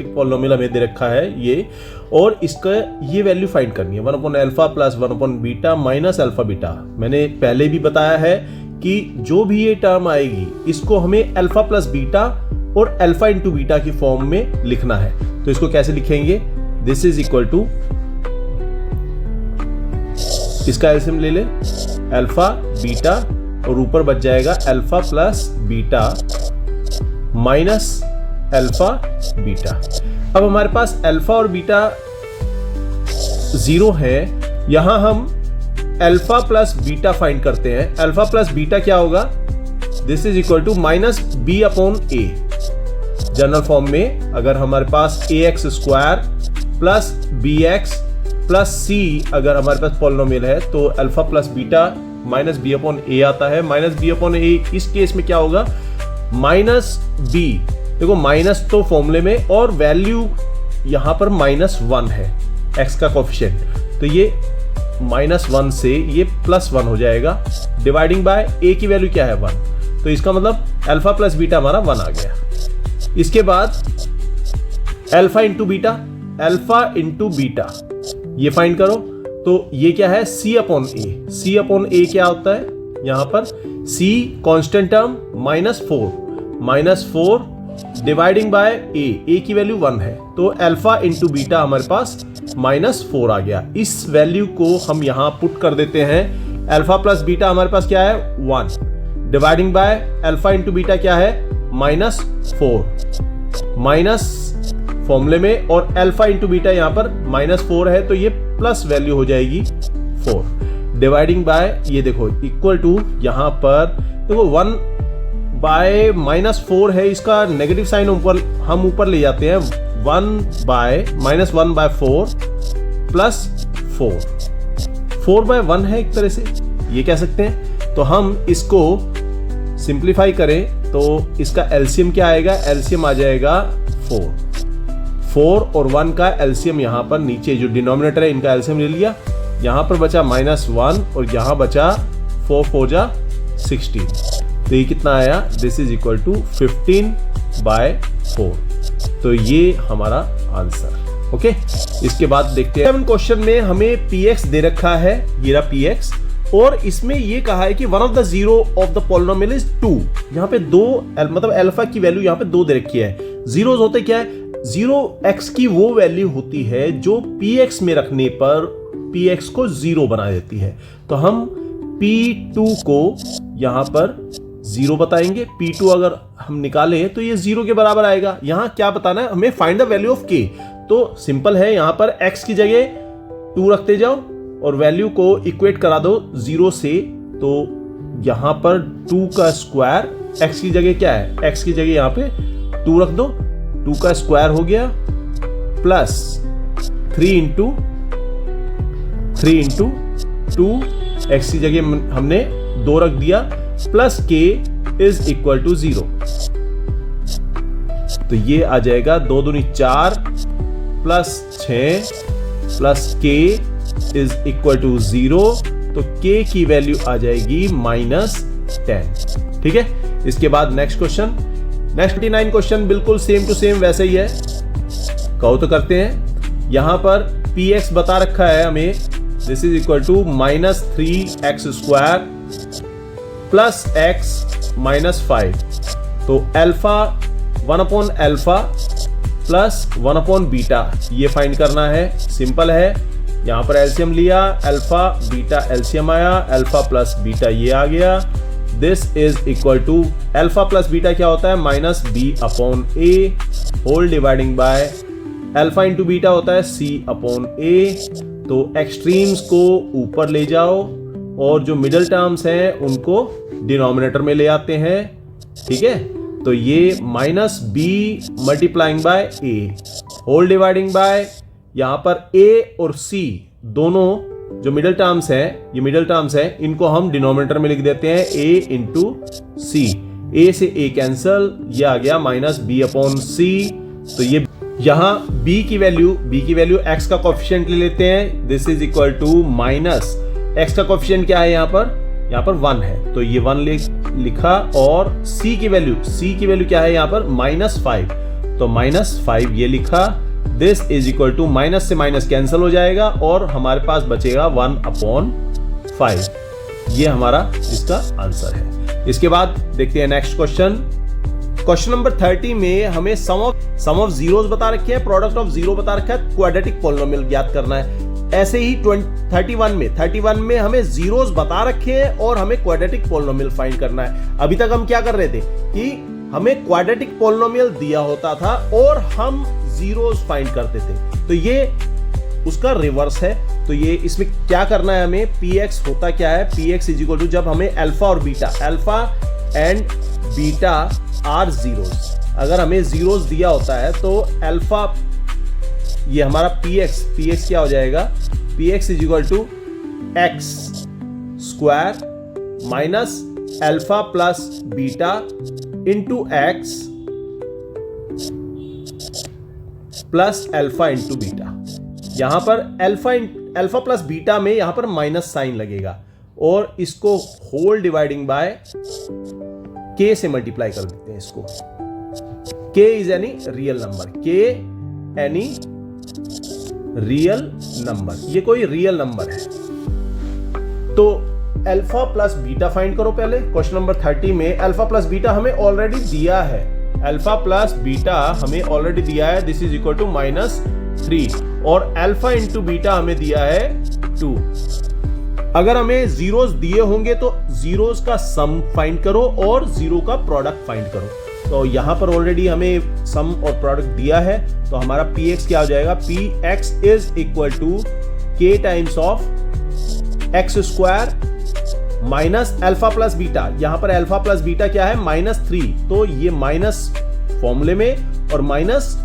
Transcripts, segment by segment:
Polynomial हमें दे रखा है ये, और इसका ये वैल्यू फाइंड करनी है 1/अल्फा प्लस 1/बीटा माइनस अल्फा बीटा। मैंने पहले भी बताया है कि जो भी ये टर्म आएगी इसको हमें अल्फा प्लस बीटा और अल्फा इंटू बीटा की फॉर्म में लिखना है। तो इसको कैसे लिखेंगे, दिस इज इक्वल टू, इसका एलसीएम ले ले, अल्फा बीटा और ऊपर बच जाएगा alpha plus beta minus alpha beta. अब हमारे पास अल्फा और बीटा 0 है, यहां हम अल्फा प्लस बीटा फाइंड करते हैं। अल्फा प्लस बीटा क्या होगा, this is equal to minus B upon A. General form में अगर हमारे पास ax square plus bx plus c अगर हमारे पास पॉलिनोमियल है तो alpha plus beta minus B upon A आता है। माइनस बी अपॉन ए इस केस में क्या होगा, माइनस बी, देखो माइनस तो फॉर्मूले में और वैल्यू यहां पर -1 है x का कोफिशिएंट, तो ये -1 से ये +1 हो जाएगा, डिवाइडिंग बाय a की वैल्यू क्या है 1, तो इसका मतलब अल्फा प्लस बीटा हमारा 1 आ गया। इसके बाद alpha into beta, alpha into beta ये फाइंड करो, तो ये क्या है c अपॉन ए। c अपॉन ए क्या होता है, यहां पर c constant term -4 dividing by a की वैल्यू 1 है, तो अल्फा इंटू बीटा हमारे पास -4 आ गया। इस वैल्यू को हम यहां पुट कर देते हैं, अल्फा प्लस बीटा हमारे पास क्या है 1 dividing by alpha into beta क्या है -4 माइनस फॉर्मूले में, और अल्फा इंटू बीटा यहां पर -4 है तो ये प्लस वैल्यू हो जाएगी 4 डिवाइडिंग बाय, ये देखो इक्वल टू, यहां पर देखो 1 बाय -4 है, इसका नेगेटिव साइन ऊपर हम ऊपर ले जाते हैं, 1 बाय -1/4 प्लस 4 बाय 1 है एक तरह से ये कह सकते हैं। तो हम इसको सिंप्लीफाई करें तो इसका एलसीएम क्या आएगा, एलसीएम आ जाएगा 4 और 1 का एलसीएम यहां पर नीचे जो डिनोमिनेटर है इनका एलसीएम ले लिया, यहां पर बचा -1 और यहां बचा 4 16, तो ये कितना आया, दिस इज इक्वल टू 15/4। तो ये हमारा आंसर। ओके, इसके बाद देखते हैं 7 क्वेश्चन में हमें px दे रखा है, ये रहा px, और इसमें ये कहा है कि one of the zero of the polynomial is 2। यहाँ पे 2 मतलब अल्फा की वैल्यू यहाँ पे 2 दे रखी है। जीरोस होते क्या है, 0x की वो वैल्यू होती है जो px में रखने पर px को 0 बना देती है। तो हम p2 को यहां पर 0 बताएंगे, p2 अगर हम निकालें तो ये 0 के बराबर आएगा। यहां क्या बताना है हमें, find the value of k। तो सिंपल है, यहां पर x की जगह 2 रखते जाओ और वैल्यू को इक्वेट करा दो 0 से, तो यहां पर 2 का स्क्वायर, x की जगह क्या है, x की जगह यहां पे 2 रख दो, 2 का स्क्वायर हो गया प्लस 3 इंटू 2, x की जगह हमने 2 रख दिया, plus k is equal to 0। तो ये आ जाएगा 2 दूनी 4 plus 6 plus k is equal to 0। तो k की वैल्यू आ जाएगी -10। ठीक है, इसके बाद नेक्स्ट क्वेश्चन, नेक्स्ट 29 क्वेश्चन बिल्कुल सेम टू सेम वैसे ही है, कहो तो करते हैं। यहां पर px बता रखा है हमें, this is equal to -3x square plus x -5। तो अल्फा 1 अल्फा प्लस 1 बीटा ये फाइंड करना है। सिंपल है, यहां पर एलसीएम लिया, अल्फा बीटा एलसीएम आया, अल्फा प्लस बीटा ये आ गया। This is equal to alpha plus beta क्या होता है, -b/a whole dividing by alpha into beta होता है c/a। तो एक्सट्रीम्स को ऊपर ले जाओ और जो मिडिल टर्म्स हैं उनको डिनोमिनेटर में ले आते हैं। ठीक है, तो ये -b multiplying by a whole dividing by, यहां पर a और c दोनों जो मिडिल टर्म्स हैं, ये मिडिल टर्म्स हैं, इनको हम डिनोमिनेटर में लिख देते हैं a इंटू सी। a से a कैंसल, ये आ गया -b/c। तो ये यहां b की वैल्यू x का कोएफिशिएंट ले लेते हैं, this is equal to minus x का कोएफिशिएंट क्या है, यहां पर 1 है, तो ये 1 लिखा, और c की वैल्यू क्या है यहां पर -5, तो -5 ये लिखा। This is equal to minus से माइनस कैंसिल हो जाएगा और हमारे पास बचेगा 1/5। ये हमारा इसका आंसर है। इसके बाद देखते हैं नेक्स्ट क्वेश्चन। क्वेश्चन नंबर 30 में हमें सम ऑफ जीरोस बता रखे हैं, प्रोडक्ट ऑफ जीरो बता रखा है, क्वाड्रेटिक पॉलिनोमियल ज्ञात करना है। ऐसे ही 31 में हमें जीरोस बता रखे हैं और हमें क्वाड्रेटिक पॉलिनोमियल फाइंड करना है। अभी तक हम क्या कर रहे थे कि हमें क्वाड्रेटिक पॉलिनोमियल दिया होता था और हम जीरोस फाइंड करते थे, तो ये उसका रिवर्स है। तो ये इसमें क्या करना है हमें, px होता क्या है, px इज इक्वल टू जब हमें अल्फा और beta, alpha and beta are zeros, अगर हमें जीरोस दिया होता है तो अल्फा, ये हमारा px क्या हो जाएगा, px is equal to x square minus alpha plus beta into x plus alpha into beta. यहां पर अल्फा प्लस बीटा में यहां पर माइनस साइन लगेगा और इसको होल डिवाइडिंग बाय के से मल्टीप्लाई कर देते हैं इसको। के इज एनी रियल नंबर, के एनी रियल नंबर, ये कोई रियल नंबर है। तो अल्फा प्लस बीटा फाइंड करो पहले। क्वेश्चन नंबर 30 में अल्फा प्लस बीटा हमें ऑलरेडी दिया है, अल्फा प्लस बीटा हमें ऑलरेडी दिया है, दिस इज इक्वल टू -3 और अल्फा इंटू बीटा हमें दिया है 2। अगर हमें जीरोस दिए होंगे तो जीरोस का सम फाइंड करो और जीरो का प्रोडक्ट फाइंड करो। तो यहां पर ऑलरेडी हमें सम और प्रोडक्ट दिया है, तो हमारा px क्या हो जाएगा, px is equal to k times of x square minus alpha plus beta. यहां पर अल्फा प्लस बीटा क्या है, -3, तो ये माइनस फॉर्मूले में और माइनस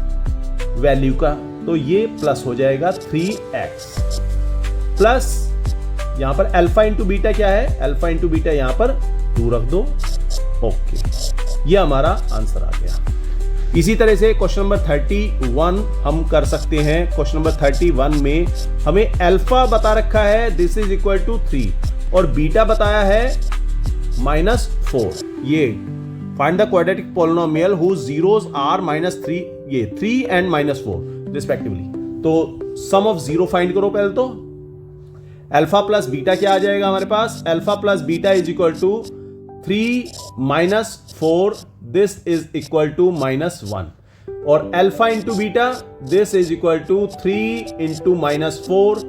वैल्यू का, तो ये प्लस हो जाएगा 3x प्लस यहां पर अल्फा इंटू बीटा क्या है, अल्फा इंटू बीटा यहां पर 2 रख दो। ओके, ये हमारा आंसर आ गया। इसी तरह से क्वेश्चन नंबर 31 हम कर सकते हैं। क्वेश्चन नंबर 31 में हमें अल्फा बता रखा है, दिस इज इक्वल टू 3 और बीटा बताया है -4। ये find the quadratic polynomial whose zeros are -3, ये 3 एंड -4 रिस्पेक्टिवली। तो सम ऑफ जीरो फाइंड करो पहले। तो अल्फा प्लस बीटा क्या आ जाएगा हमारे पास, alpha plus beta is equal to 3 -4, this is equal to -1 और alpha into beta this is equal to 3 into -4,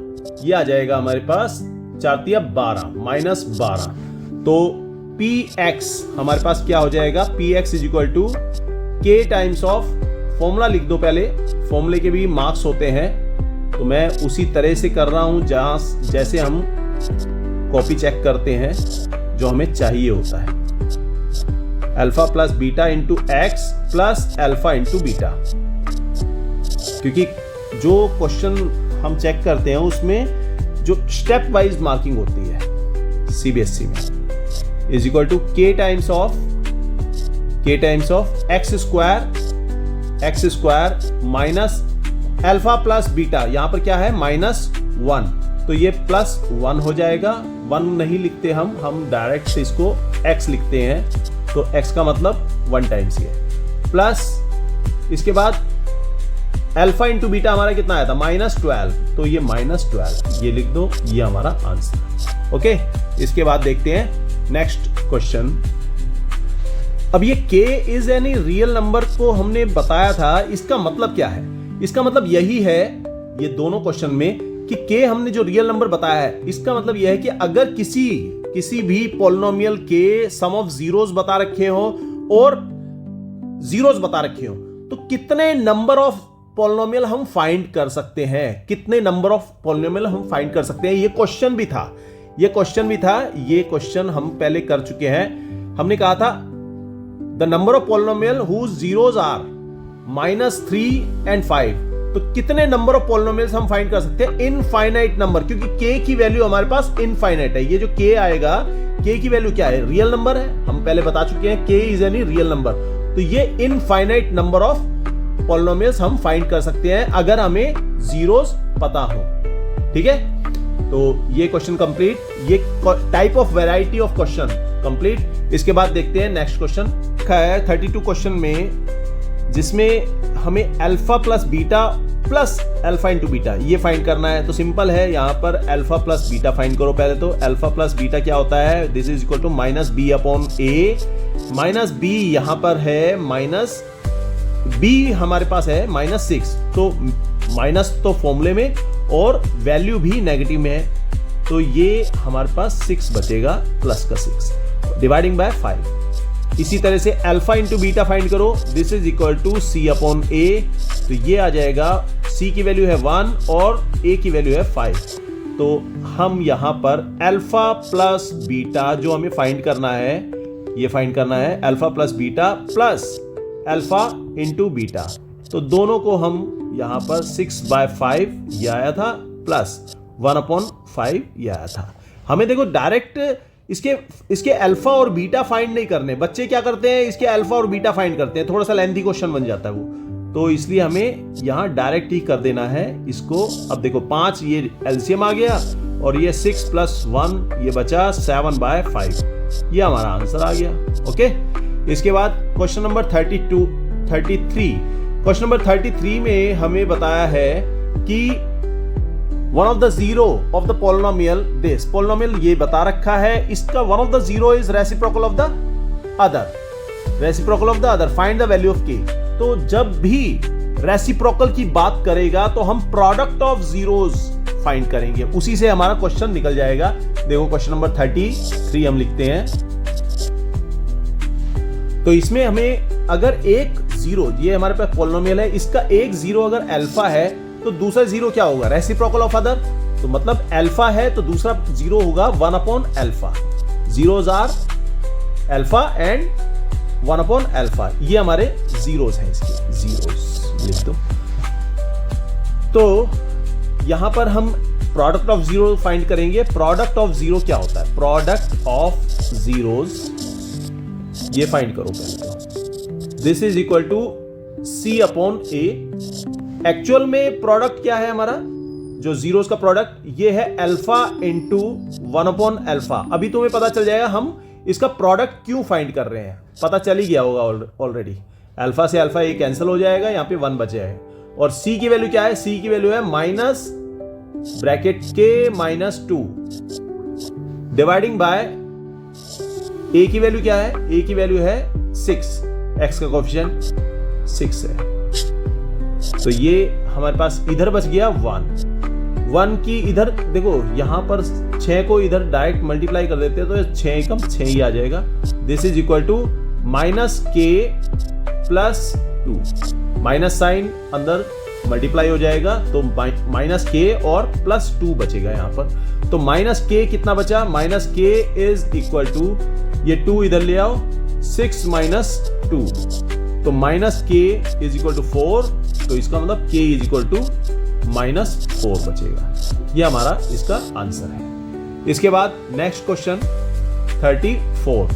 ये आ जाएगा हमारे पास 4 12 -12। तो px हमारे पास क्या हो जाएगा, px is equal to k times of, formula लिख दो पहले, फॉर्मूले के भी मार्क्स होते हैं तो मैं उसी तरह से कर रहा हूं जैसे हम कॉपी चेक करते हैं जो हमें चाहिए होता है। Alpha plus beta into x plus alpha into beta, क्योंकि जो क्वेश्चन हम चेक करते हैं उसमें जो स्टेप वाइज मार्किंग होती है सीबीएसई में, is equal to k times of x square minus alpha plus beta, यहां पर क्या है -1, तो ये +1 हो जाएगा। 1 नहीं लिखते हम डायरेक्ट इसको x लिखते हैं, तो x का मतलब 1 टाइम्स ये प्लस, इसके बाद अल्फा इंटू बीटा हमारा कितना आया था, -12, तो ये -12 ये लिख दो, ये हमारा आंसर। ओके, इसके बाद देखते हैं नेक्स्ट क्वेश्चन। अब ये k is any real number को हमने बताया था, इसका मतलब क्या है, इसका मतलब यही है ये दोनों क्वेश्चन में कि k हमने जो रियल नंबर बताया है, इसका मतलब यह है कि अगर किसी भी पॉलिनोमियल के सम ऑफ जीरोस बता रखे हो और जीरोस बता रखे हो, तो कितने नंबर ऑफ पॉलिनोमियल हम फाइंड कर सकते हैं, कितने नंबर ऑफ पॉलिनोमियल हम फाइंड कर सकते हैं। ये क्वेश्चन भी था, ये क्वेश्चन हम पहले कर चुके हैं। हमने कहा था the number of polynomial whose zeros are -3 and 5, तो कितने नंबर ऑफ पॉलिनोमियल्स हम फाइंड कर सकते हैं, इनफाइनाइट नंबर, क्योंकि k की वैल्यू हमारे पास इनफाइनाइट है। ये जो k आएगा, k की वैल्यू क्या है, रियल नंबर है, हम पहले बता चुके हैं k is any real number, तो ये इनफाइनाइट नंबर ऑफ पॉलिनोमियल्स हम फाइंड कर सकते हैं अगर हमें जीरोस पता हो। ठीक है, तो ये क्वेश्चन कंप्लीट, ये type of variety of question complete. इसके बाद देखते हैं नेक्स्ट क्वेश्चन। 32 क्वेश्चन में जिसमें हमें alpha plus beta plus alpha into beta ये फाइंड करना है। तो सिंपल है, यहाँ पर अल्फा प्लस बीटा फाइंड करो पहले। तो अल्फा प्लस बीटा क्या होता है, this is equal to minus B upon a. Minus b यहाँ पर है माइनस बी, हमारे पास है -6, तो माइनस तो फॉर्मूले में और वैल्यू भी नेगेटिव में है, तो ये हमारे पास 6 बचेगा प्लस का 6 डिवाइडिंग बाय 5। इसी तरह से अल्फा इंटू बीटा फाइंड करो, this is equal to C upon A. तो ये आ जाएगा, सी की वैल्यू है 1 और ए की वैल्यू है 5। तो हम यहां पर अल्फा प्लस बीटा जो हमें फाइंड करना है, ये फाइंड करना है alpha plus beta plus alpha into beta. तो दोनों को हम यहां पर 6/5 ये आया था प्लस 1/5 ये आया था। हमें देखो डायरेक्ट इसके अल्फा और बीटा फाइंड नहीं करने। बच्चे क्या करते हैं, इसके अल्फा और बीटा फाइंड करते हैं, थोड़ा सा लेंथी क्वेश्चन बन जाता है वो, तो इसलिए हमें यहां डायरेक्ट ही कर देना है इसको। अब देखो 5 ये एलसीएम आ गया और ये 6 + 1 ये बचा 7/5, ये हमारा आंसर आ गया। ओके, इसके बाद क्वेश्चन नंबर 33। क्वेश्चन नंबर 33 में हमें बताया है कि one of the zero of the polynomial this, polynomial ये बता रखा है, इसका one of the zero is reciprocal of the other, reciprocal of the other, find the value of के। तो जब भी रेसिप्रोकल की बात करेगा तो हम प्रोडक्ट ऑफ जीरोज फाइंड करेंगे, उसी से हमारा क्वेश्चन निकल जाएगा। देखो क्वेश्चन नंबर 33 हम लिखते हैं। तो इसमें हमें अगर एक जीरो, ये हमारे पास पोलिनोमियल है, इसका एक जीरो अगर अल्फा है तो दूसरा जीरो क्या होगा, रेसिप्रोकल ऑफ अदर। तो मतलब अल्फा है तो दूसरा जीरो होगा 1/अल्फा। जीरोज आर अल्फा एंड 1/अल्फा, ये हमारे जीरोज हैं, इसके जीरोज लिख दो। तो यहां पर हम प्रोडक्ट ऑफ जीरो फाइंड करेंगे। प्रोडक्ट ऑफ जीरो क्या होता है, प्रोडक्ट ऑफ जीरोज ये फाइंड करो पहले। This is equal to C upon A. Actual में प्रोडक्ट क्या है हमारा, जो जीरोस का प्रोडक्ट, ये है अल्फा इंटू 1/अल्फा। अभी तुम्हें पता चल जाएगा हम इसका प्रोडक्ट क्यों फाइंड कर रहे हैं, पता चल ही गया होगा ऑलरेडी। अल्फा से अल्फा ये कैंसिल हो जाएगा, यहां पे 1 बच जाएगा। और सी की वैल्यू क्या है, सी की वैल्यू है माइनस ब्रैकेट के -2 डिवाइडिंग बाय ए की वैल्यू क्या है, ए की वैल्यू है 6, एक्स का कोएफिशिएंट 6 है। तो ये हमारे पास इधर बच गया 1 की इधर देखो, यहां पर 6 को इधर डायरेक्ट मल्टीप्लाई कर देते हैं तो 6 एकम 6 ही आ जाएगा। This is equal to -k + 2, minus sign अंदर मल्टीप्लाई हो जाएगा तो -k और +2 बचेगा यहां पर। तो -k कितना बचा, -k इज इक्वल टू, ये 2 इधर ले आओ, 6 - 2, तो -k इज इक्वल टू 4। तो इसका मतलब k इज इक्वल टू -4 बचेगा। ये हमारा इसका आंसर है। इसके बाद नेक्स्ट क्वेश्चन 34।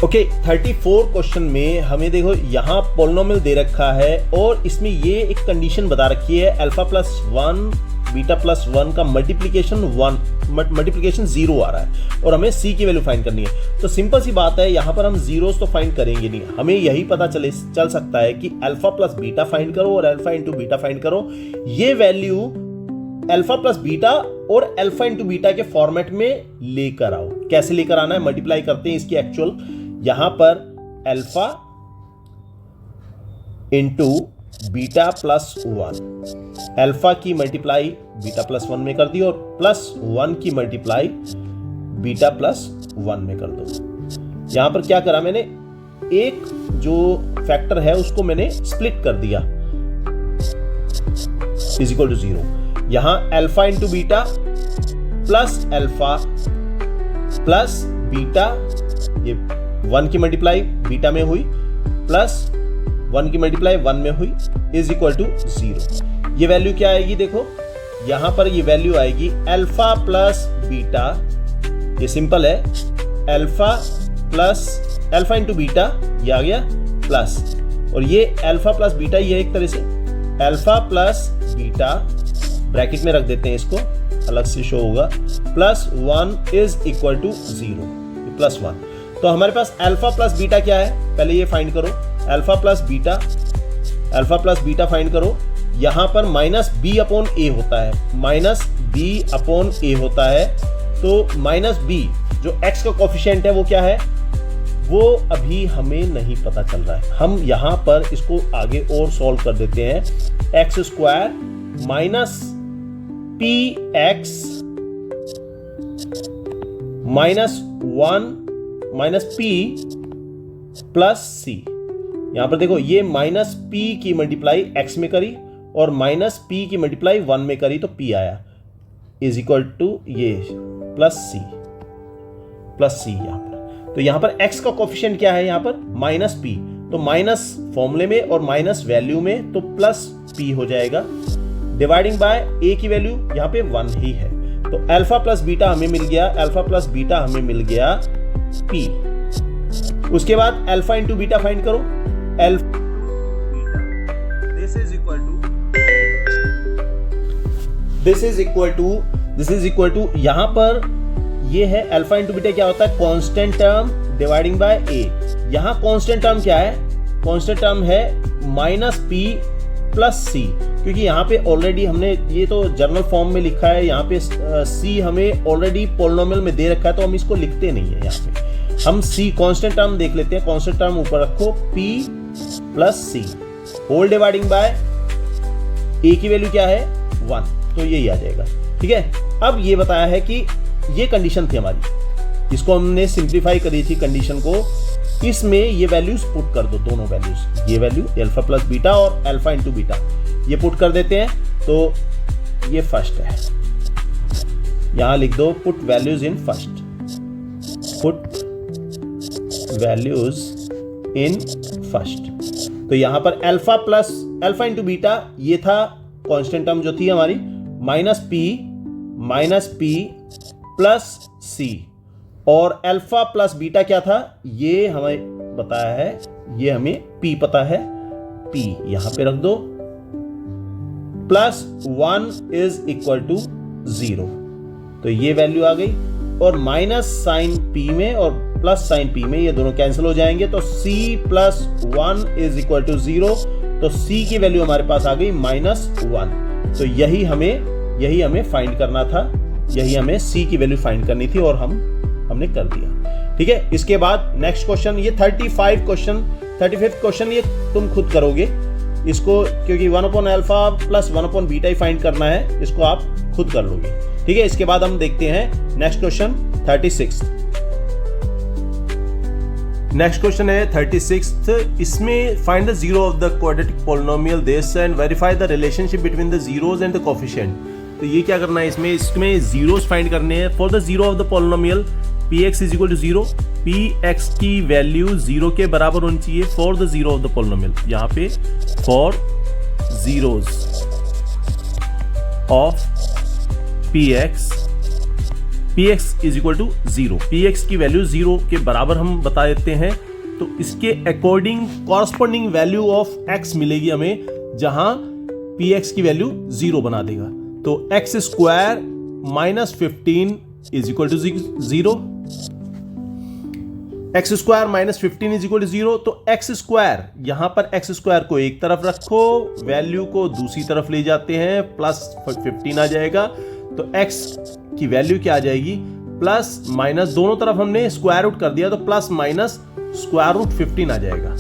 ओके, 34 क्वेश्चन में हमें देखो यहां पोलिनोमियल दे रखा है और इसमें ये एक कंडीशन बता रखी है, अल्फा प्लस 1 बीटा प्लस 1 का मल्टीप्लीकेशन 0 आ रहा है और हमें c की वैल्यू फाइंड करनी है। तो सिंपल सी बात है, यहां पर हम जीरोस तो फाइंड करेंगे नहीं, हमें यही पता चल सकता है कि अल्फा प्लस बीटा फाइंड करो और अल्फा इंटू बीटा फाइंड करो। ये वैल्यू अल्फा प्लस बीटा और अल्फा इंटू बीटा के फॉर्मेट में लेकर आओ। कैसे लेकर आना है, मल्टीप्लाई करते हैं इसकी एक्चुअल, यहां पर alpha into beta plus 1, alpha की मल्टीप्लाई बीटा प्लस 1 में कर दी और +1 की मल्टीप्लाई बीटा प्लस 1 में कर दो। यहां पर क्या करा मैंने, एक जो फैक्टर है उसको मैंने स्प्लिट कर दिया, इज इक्वल टू 0। यहां alpha into beta plus alpha plus beta, ये 1 की मल्टीप्लाई बीटा में हुई प्लस 1 की मल्टीप्लाई 1 में हुई, इज इक्वल टू 0। ये वैल्यू क्या आएगी, देखो यहां पर ये वैल्यू आएगी अल्फा प्लस बीटा, ये सिंपल है, अल्फा इंटू बीटा ये आ गया प्लस, और ये अल्फा प्लस बीटा, ये एक तरह से अल्फा प्लस बीटा ब्रैकेट में रख देते हैं, इसको अलग से शो होगा, +1 इज इक्वल टू 0, +1। तो हमारे पास अल्फा प्लस बीटा क्या है, पहले ये फाइंड करो। अल्फा प्लस बीटा फाइंड करो। यहां पर माइनस बी अपॉन ए होता है, माइनस बी अपॉन ए होता है। तो माइनस बी जो एक्स का कोफिशिएंट है वो क्या है, वो अभी हमें नहीं पता चल रहा है। हम यहां पर इसको आगे और सॉल्व कर देते हैं। X square minus P X minus 1 minus P plus C. यहां पर देखो ये माइनस पी की मल्टीप्लाई एक्स में करी और माइनस पी की मल्टीप्लाई 1 में करी तो पी आया, इज इक्वल टू ये प्लस सी यहां पर। तो यहां पर x का कोफिशिएंट क्या है, यहां पर माइनस पी, तो माइनस फॉर्मूले में और माइनस वैल्यू में तो प्लस पी हो जाएगा। डिवाइडिंग बाय a की वैल्यू यहां पे 1 ही है, तो अल्फा प्लस बीटा हमें मिल गया p। उसके बाद अल्फा इंटू बीटा फाइंड करो। Alpha this is equal to यहां पर ये है अल्फा इंटू बीटा क्या होता है, constant term dividing by a। यहां कांस्टेंट टर्म क्या है, कांस्टेंट टर्म है माइनस पी प्लस सी, क्योंकि यहां पे ऑलरेडी हमने ये तो जनरल फॉर्म में लिखा है, यहां पे c हमें ऑलरेडी पॉलिनोमियल में दे रखा है तो हम इसको लिखते नहीं है। यहां पे हम c कांस्टेंट टर्म देख लेते हैं, कांस्टेंट टर्म ऊपर रखो p plus C whole dividing by a की वैल्यू क्या है 1, तो यही आ जाएगा। ठीक है, अब ये बताया है कि ये कंडीशन थी हमारी, इसको हमने सिंप्लीफाई करी थी कंडीशन को, इसमें ये वैल्यूज पुट कर दो, दोनों वैल्यूज, ये वैल्यू अल्फा प्लस बीटा और अल्फा इंटू बीटा ये पुट कर देते हैं। तो ये फर्स्ट है, यहां लिख दो put values in first, put values in first. तो यहां पर अल्फा इंटू बीटा ये था कांस्टेंट टर्म जो थी हमारी, माइनस पी प्लस सी, और अल्फा प्लस बीटा क्या था ये हमें बताया है, ये हमें p पता है, p यहां पे रख दो, प्लस 1 इज इक्वल टू 0, तो ये वैल्यू आ गई, और माइनस साइन p में और प्लस साइन p में ये दोनों कैंसिल हो जाएंगे, तो c plus 1 is equal to 0, तो c की वैल्यू हमारे पास आ गई माइनस 1। तो यही हमें फाइंड करना था, यही हमें c की वैल्यू फाइंड करनी थी और हमने कर दिया। ठीक है, इसके बाद नेक्स्ट क्वेश्चन, ये 35th क्वेश्चन ये तुम खुद करोगे इसको, क्योंकि 1 upon alpha plus 1 upon beta ही फाइंड करना है, इसको आप खुद कर लोगे। ठीक है, इसके बाद हम देखते हैं नेक्स्ट क्वेश्चन 36। नेक्स्ट क्वेश्चन है 36th, इसमें find the zero of the quadratic polynomial this and verify the relationship between the zeros and the coefficient. तो ये क्या करना है, इसमें जीरोस फाइंड करने हैं। For the zero of the polynomial px is equal to 0, px की value 0 के बराबर होनी चाहिए for the zero of the polynomial. यहाँ पे for zeros of px is equal to 0, px की वैल्यू 0 के बराबर हम बता देते हैं, तो इसके according corresponding value of x मिलेगी हमें, जहां px की वैल्यू 0 बना देगा। तो x square minus 15 is equal to 0, x square minus 15 is equal to 0, तो एक्स स्क्वायर, यहां पर एक्स स्क्वायर को एक तरफ रखो, वैल्यू को दूसरी तरफ ले जाते हैं, प्लस 15 आ जाएगा, तो एक्स की वैल्यू क्या आ जाएगी, प्लस माइनस, दोनों तरफ हमने स्क्वायर रूट कर दिया तो प्लस माइनस स्क्वायर रूट 15 आ जाएगा।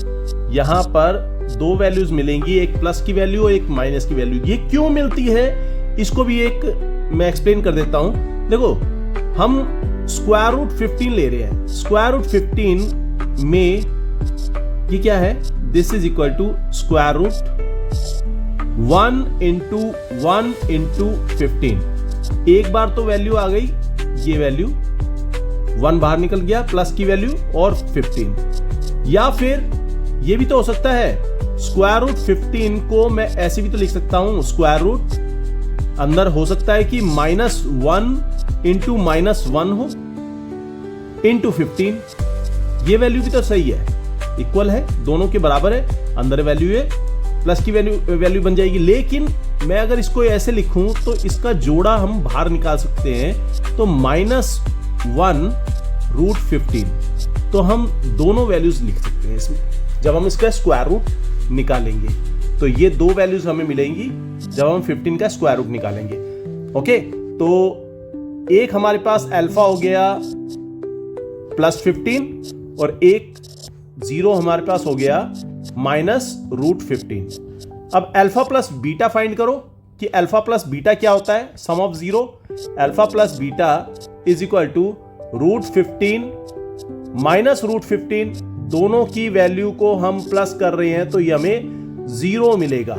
यहां पर दो वैल्यूज मिलेंगी, एक प्लस की वैल्यू और एक माइनस की वैल्यू। ये क्यों मिलती है इसको भी एक मैं एक्सप्लेन कर देता हूं। देखो, हम स्क्वायर रूट 15 ले रहे हैं, स्क्वायर रूट 15 में ये क्या है, this is equal to square root 1 into 15। एक बार तो वैल्यू आ गई, ये वैल्यू 1 बाहर निकल गया, प्लस की वैल्यू और 15। या फिर ये भी तो हो सकता है, स्क्वायर रूट 15 को मैं ऐसे भी तो लिख सकता हूं, स्क्वायर रूट अंदर हो सकता है कि -1 इंटू -1 हो इंटू 15। ये वैल्यू भी तो सही है, इक्वल है, दोनों के बराबर है, अंदर वैल्यू है, प्लस की वैल्यू बन जाएगी। लेकिन मैं अगर इसको ऐसे लिखूं तो इसका जोड़ा हम बाहर निकाल सकते हैं, तो -1 रूट 15 तो हम दोनों वैल्यूज लिख सकते हैं इसमें जब हम इसका स्क्वायर रूट निकालेंगे। तो ये दो वैल्यूज हमें मिलेंगी जब हम 15 का स्क्वायर रूट निकालेंगे। ओके, तो एक हमारे पास अल्फा हो गया +15 और एक 0 हमारे पास हो गया -√15। अब अल्फा प्लस बीटा फाइंड करो कि अल्फा प्लस बीटा क्या होता है। Sum of 0 alpha plus beta is equal to √15 -√15। दोनों की वैल्यू को हम प्लस कर रहे हैं तो ये हमें 0 मिलेगा।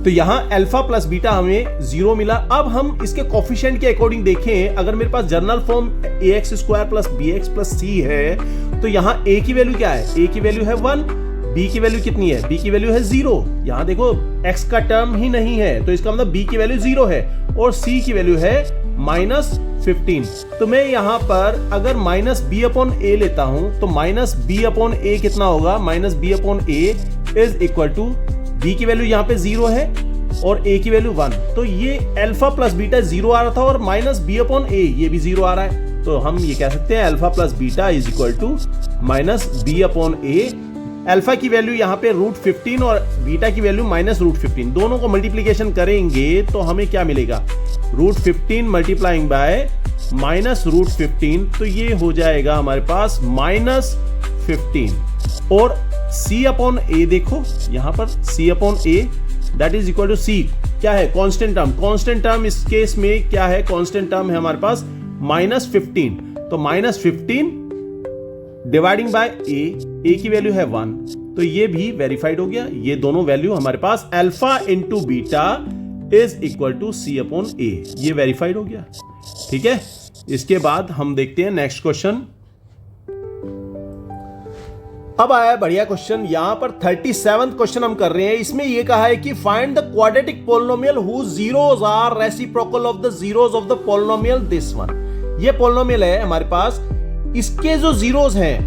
तो यहां अल्फा प्लस बीटा हमें 0 मिला। अब हम इसके कोफिशिएंट के अकॉर्डिंग देखें, अगर मेरे पास general form ax² + bx + c है तो यहां a की वैल्यू क्या है, a की वैल्यू है 1, b की वैल्यू कितनी है, b की वैल्यू है 0। यहां देखो x का टर्म ही नहीं है तो इसका मतलब b की वैल्यू 0 है और c की वैल्यू है -15। तो मैं यहां पर अगर -b/a लेता हूं तो -b/a कितना होगा, -b/a is equal to b की वैल्यू यहां पे 0 है और a की वैल्यू 1। तो ये अल्फा प्लस बीटा 0 आ रहा था और -b/a ये भी 0 आ रहा है। तो हम ये कह सकते हैं alpha plus beta is equal to -b/a। Alpha की वैल्यू यहां पे √15 और बीटा की वैल्यू -√15, दोनों को मल्टीप्लीकेशन करेंगे तो हमें क्या मिलेगा, √15 मल्टीप्लाइंग बाय -√15, तो ये हो जाएगा हमारे पास -15। और c/a देखो यहां पर c/a that is equal to c क्या है, कांस्टेंट टर्म। कांस्टेंट टर्म इस केस में क्या है, कांस्टेंट टर्म है हमारे पास -15। तो -15 डिवाइडिंग बाय a की वैल्यू है 1, तो ये भी वेरीफाइड हो गया। ये दोनों वैल्यू हमारे पास alpha into beta is equal to c/a, ये वेरीफाइड हो गया। ठीक है, इसके बाद हम देखते हैं नेक्स्ट क्वेश्चन। अब आया बढ़िया क्वेश्चन, यहां पर 37th क्वेश्चन हम कर रहे हैं। इसमें यह कहा है कि find the quadratic polynomial whose zeros are reciprocal of the zeros of the polynomial this one. ये पोलिनोमियल है हमारे पास, इसके जो जीरोस हैं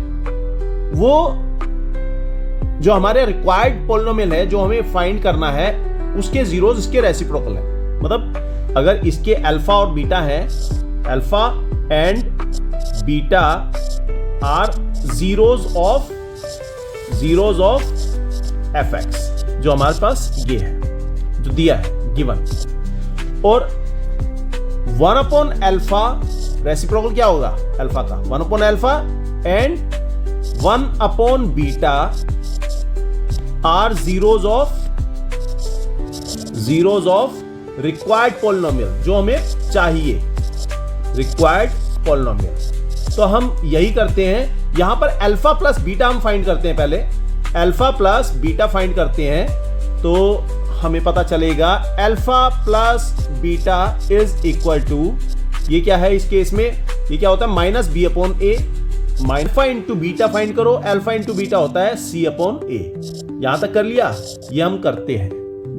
वो जो हमारे रिक्वायर्ड पोलिनोमियल है जो हमें फाइंड करना है उसके जीरोस इसके रेसिप्रोकल है। मतलब अगर इसके अल्फा और बीटा है, alpha and beta are zeros of fx, जो हमारे पास ये है जो दिया है गिवन, और 1/अल्फा रेसिप्रोकल क्या होगा अल्फा का, 1/अल्फा एंड 1/बीटा are zeros of required polynomial, जो हमें चाहिए रिक्वायर्ड पोलिनोमियल। तो हम यही करते हैं, यहां पर अल्फा प्लस बीटा हम फाइंड करते हैं। पहले अल्फा प्लस बीटा फाइंड करते हैं तो हमें पता चलेगा alpha plus beta is equal to, ये क्या है इस केस में, ये क्या होता है -b/a। Alpha into beta find करो, अल्फा इंटू बीटा होता है c/a। यहां तक कर लिया, ये हम करते हैं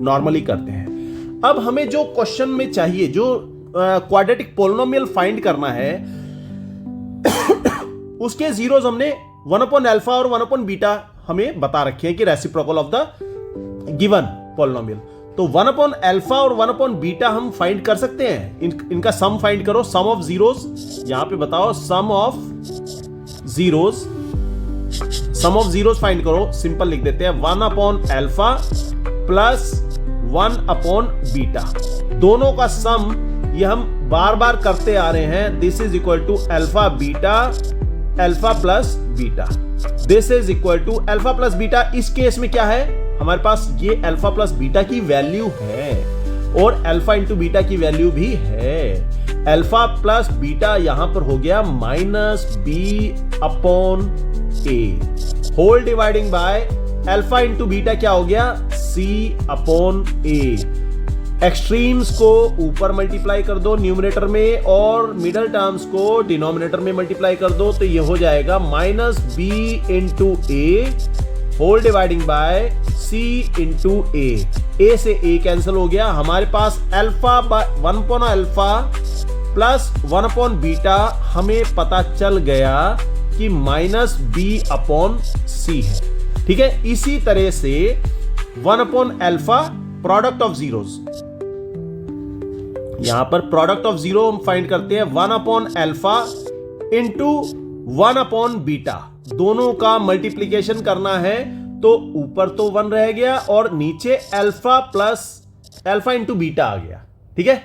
नॉर्मली करते हैं। अब हमें जो क्वेश्चन में चाहिए, जो क्वाड्रेटिक पोलिनोमियल फाइंड करना है, उसके जीरोस हमने 1/अल्फा और 1/बीटा हमें बता रखे हैं कि reciprocal of the given polynomial. तो 1/अल्फा और 1/बीटा हम फाइंड कर सकते हैं। इनका सम फाइंड करो, सम ऑफ जीरोस, यहां पे बताओ सम ऑफ जीरोस फाइंड करो। सिंपल लिख देते हैं 1/अल्फा प्लस 1/बीटा, दोनों का सम ये हम बार बार करते आ रहे हैं। This is equal to alpha beta alpha plus beta, this is equal to alpha plus beta. इस केस में क्या है हमारे पास, ये अल्फा प्लस बीटा की वैल्यू है और अल्फा इंटू बीटा की वैल्यू भी है। अल्फा प्लस बीटा यहां पर हो गया -b/a whole dividing by alpha into beta क्या हो गया, c/a। एक्सट्रीम्स को ऊपर मल्टीप्लाई कर दो न्यूमरेटर में और मिडल टर्म्स को डिनोमिनेटर में मल्टीप्लाई कर दो, तो ये हो जाएगा -b/a whole dividing by c/a। a से a कैंसिल हो गया, हमारे पास अल्फा 1/अल्फा प्लस 1/बीटा हमें पता चल गया कि -b/c है। ठीक है, इसी तरह से 1/अल्फा प्रोडक्ट ऑफ जीरोस, यहां पर प्रोडक्ट ऑफ जीरो हम फाइंड करते हैं 1/अल्फा इंटू 1 अपॉन बीटा, दोनों का मल्टीप्लीकेशन करना है तो ऊपर तो 1 रह गया और नीचे alpha plus alpha into beta आ गया। ठीक है,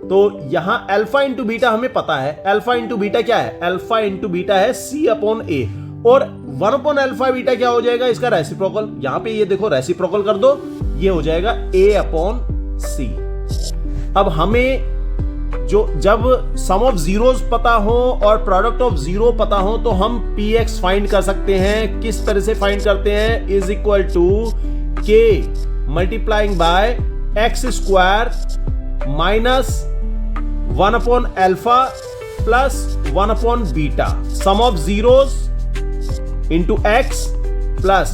तो यहां अल्फा इंटू बीटा हमें पता है। अल्फा इंटू बीटा क्या है? अल्फा इंटू बीटा है सी अपॉन ए, और 1 अपॉन अल्फा बीटा क्या हो जाएगा? इसका रेसिप्रोकल। यहां पे ये देखो रेसिप्रोकल कर दो, ये हो जाएगा ए अपॉन सी। अब हमें जब सम ऑफ जीरोस पता हो और प्रोडक्ट ऑफ जीरो पता हो तो हम px फाइंड कर सकते हैं। किस तरह से फाइंड करते हैं? Is equal to k multiplying by x square minus 1 upon alpha plus 1 upon beta, sum of zeros into x plus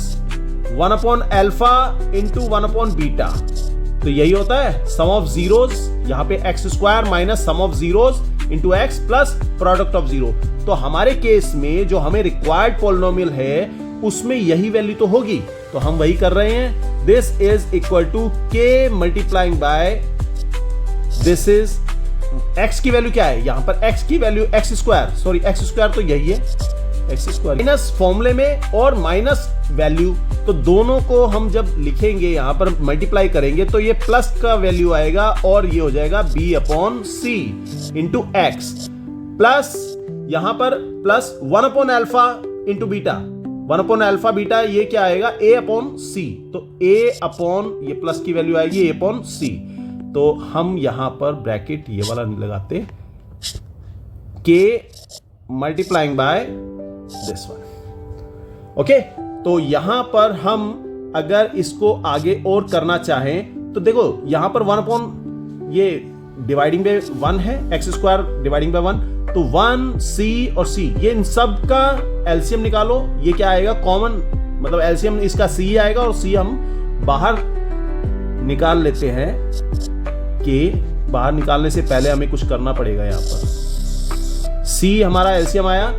1 upon alpha into 1 upon beta. तो यही होता है सम ऑफ जीरोस, यहां पे x square minus sum of zeros into x plus product of zero. तो हमारे case में जो हमें रिक्वायर्ड पॉलिनोमियल है उसमें यही वैल्यू तो होगी, तो हम वही कर रहे हैं। दिस इज इक्वल टू के multiplying by, this is x की वैल्यू क्या है यहां पर? एक्स की वैल्यू एक्स स्क्वायर तो यही है एक्स स्क्वायर माइनस फॉर्मूले में और माइनस वैल्यू, तो दोनों को हम जब लिखेंगे यहां पर मल्टीप्लाई करेंगे तो ये प्लस का वैल्यू आएगा और ये हो जाएगा b अपॉन सी इंटू एक्स, प्लस यहां पर plus 1 upon alpha into beta, 1 upon alpha beta, ये क्या आएगा? a अपॉन सी। तो a अपॉन ये प्लस की वैल्यू आएगी a अपॉन सी। तो हम यहां पर ब्रैकेट ये वाला नहीं लगाते, k multiplying by this one. Okay, तो यहां पर हम अगर इसको आगे और करना चाहें तो देखो यहां पर 1 अपॉन ये डिवाइडिंग बाय 1 है, एक्स स्क्वायर डिवाइडिंग बाय 1, तो 1 सी और सी, ये इन सब का एलसीएम निकालो। ये क्या आएगा? कॉमन, मतलब एलसीएम इसका सी आएगा और सी हम बाहर निकाल लेते हैं। कि बाहर निकालने से पहले हमें कुछ करना पड़ेगा। यहां पर सी हमारा एलसीएम आया,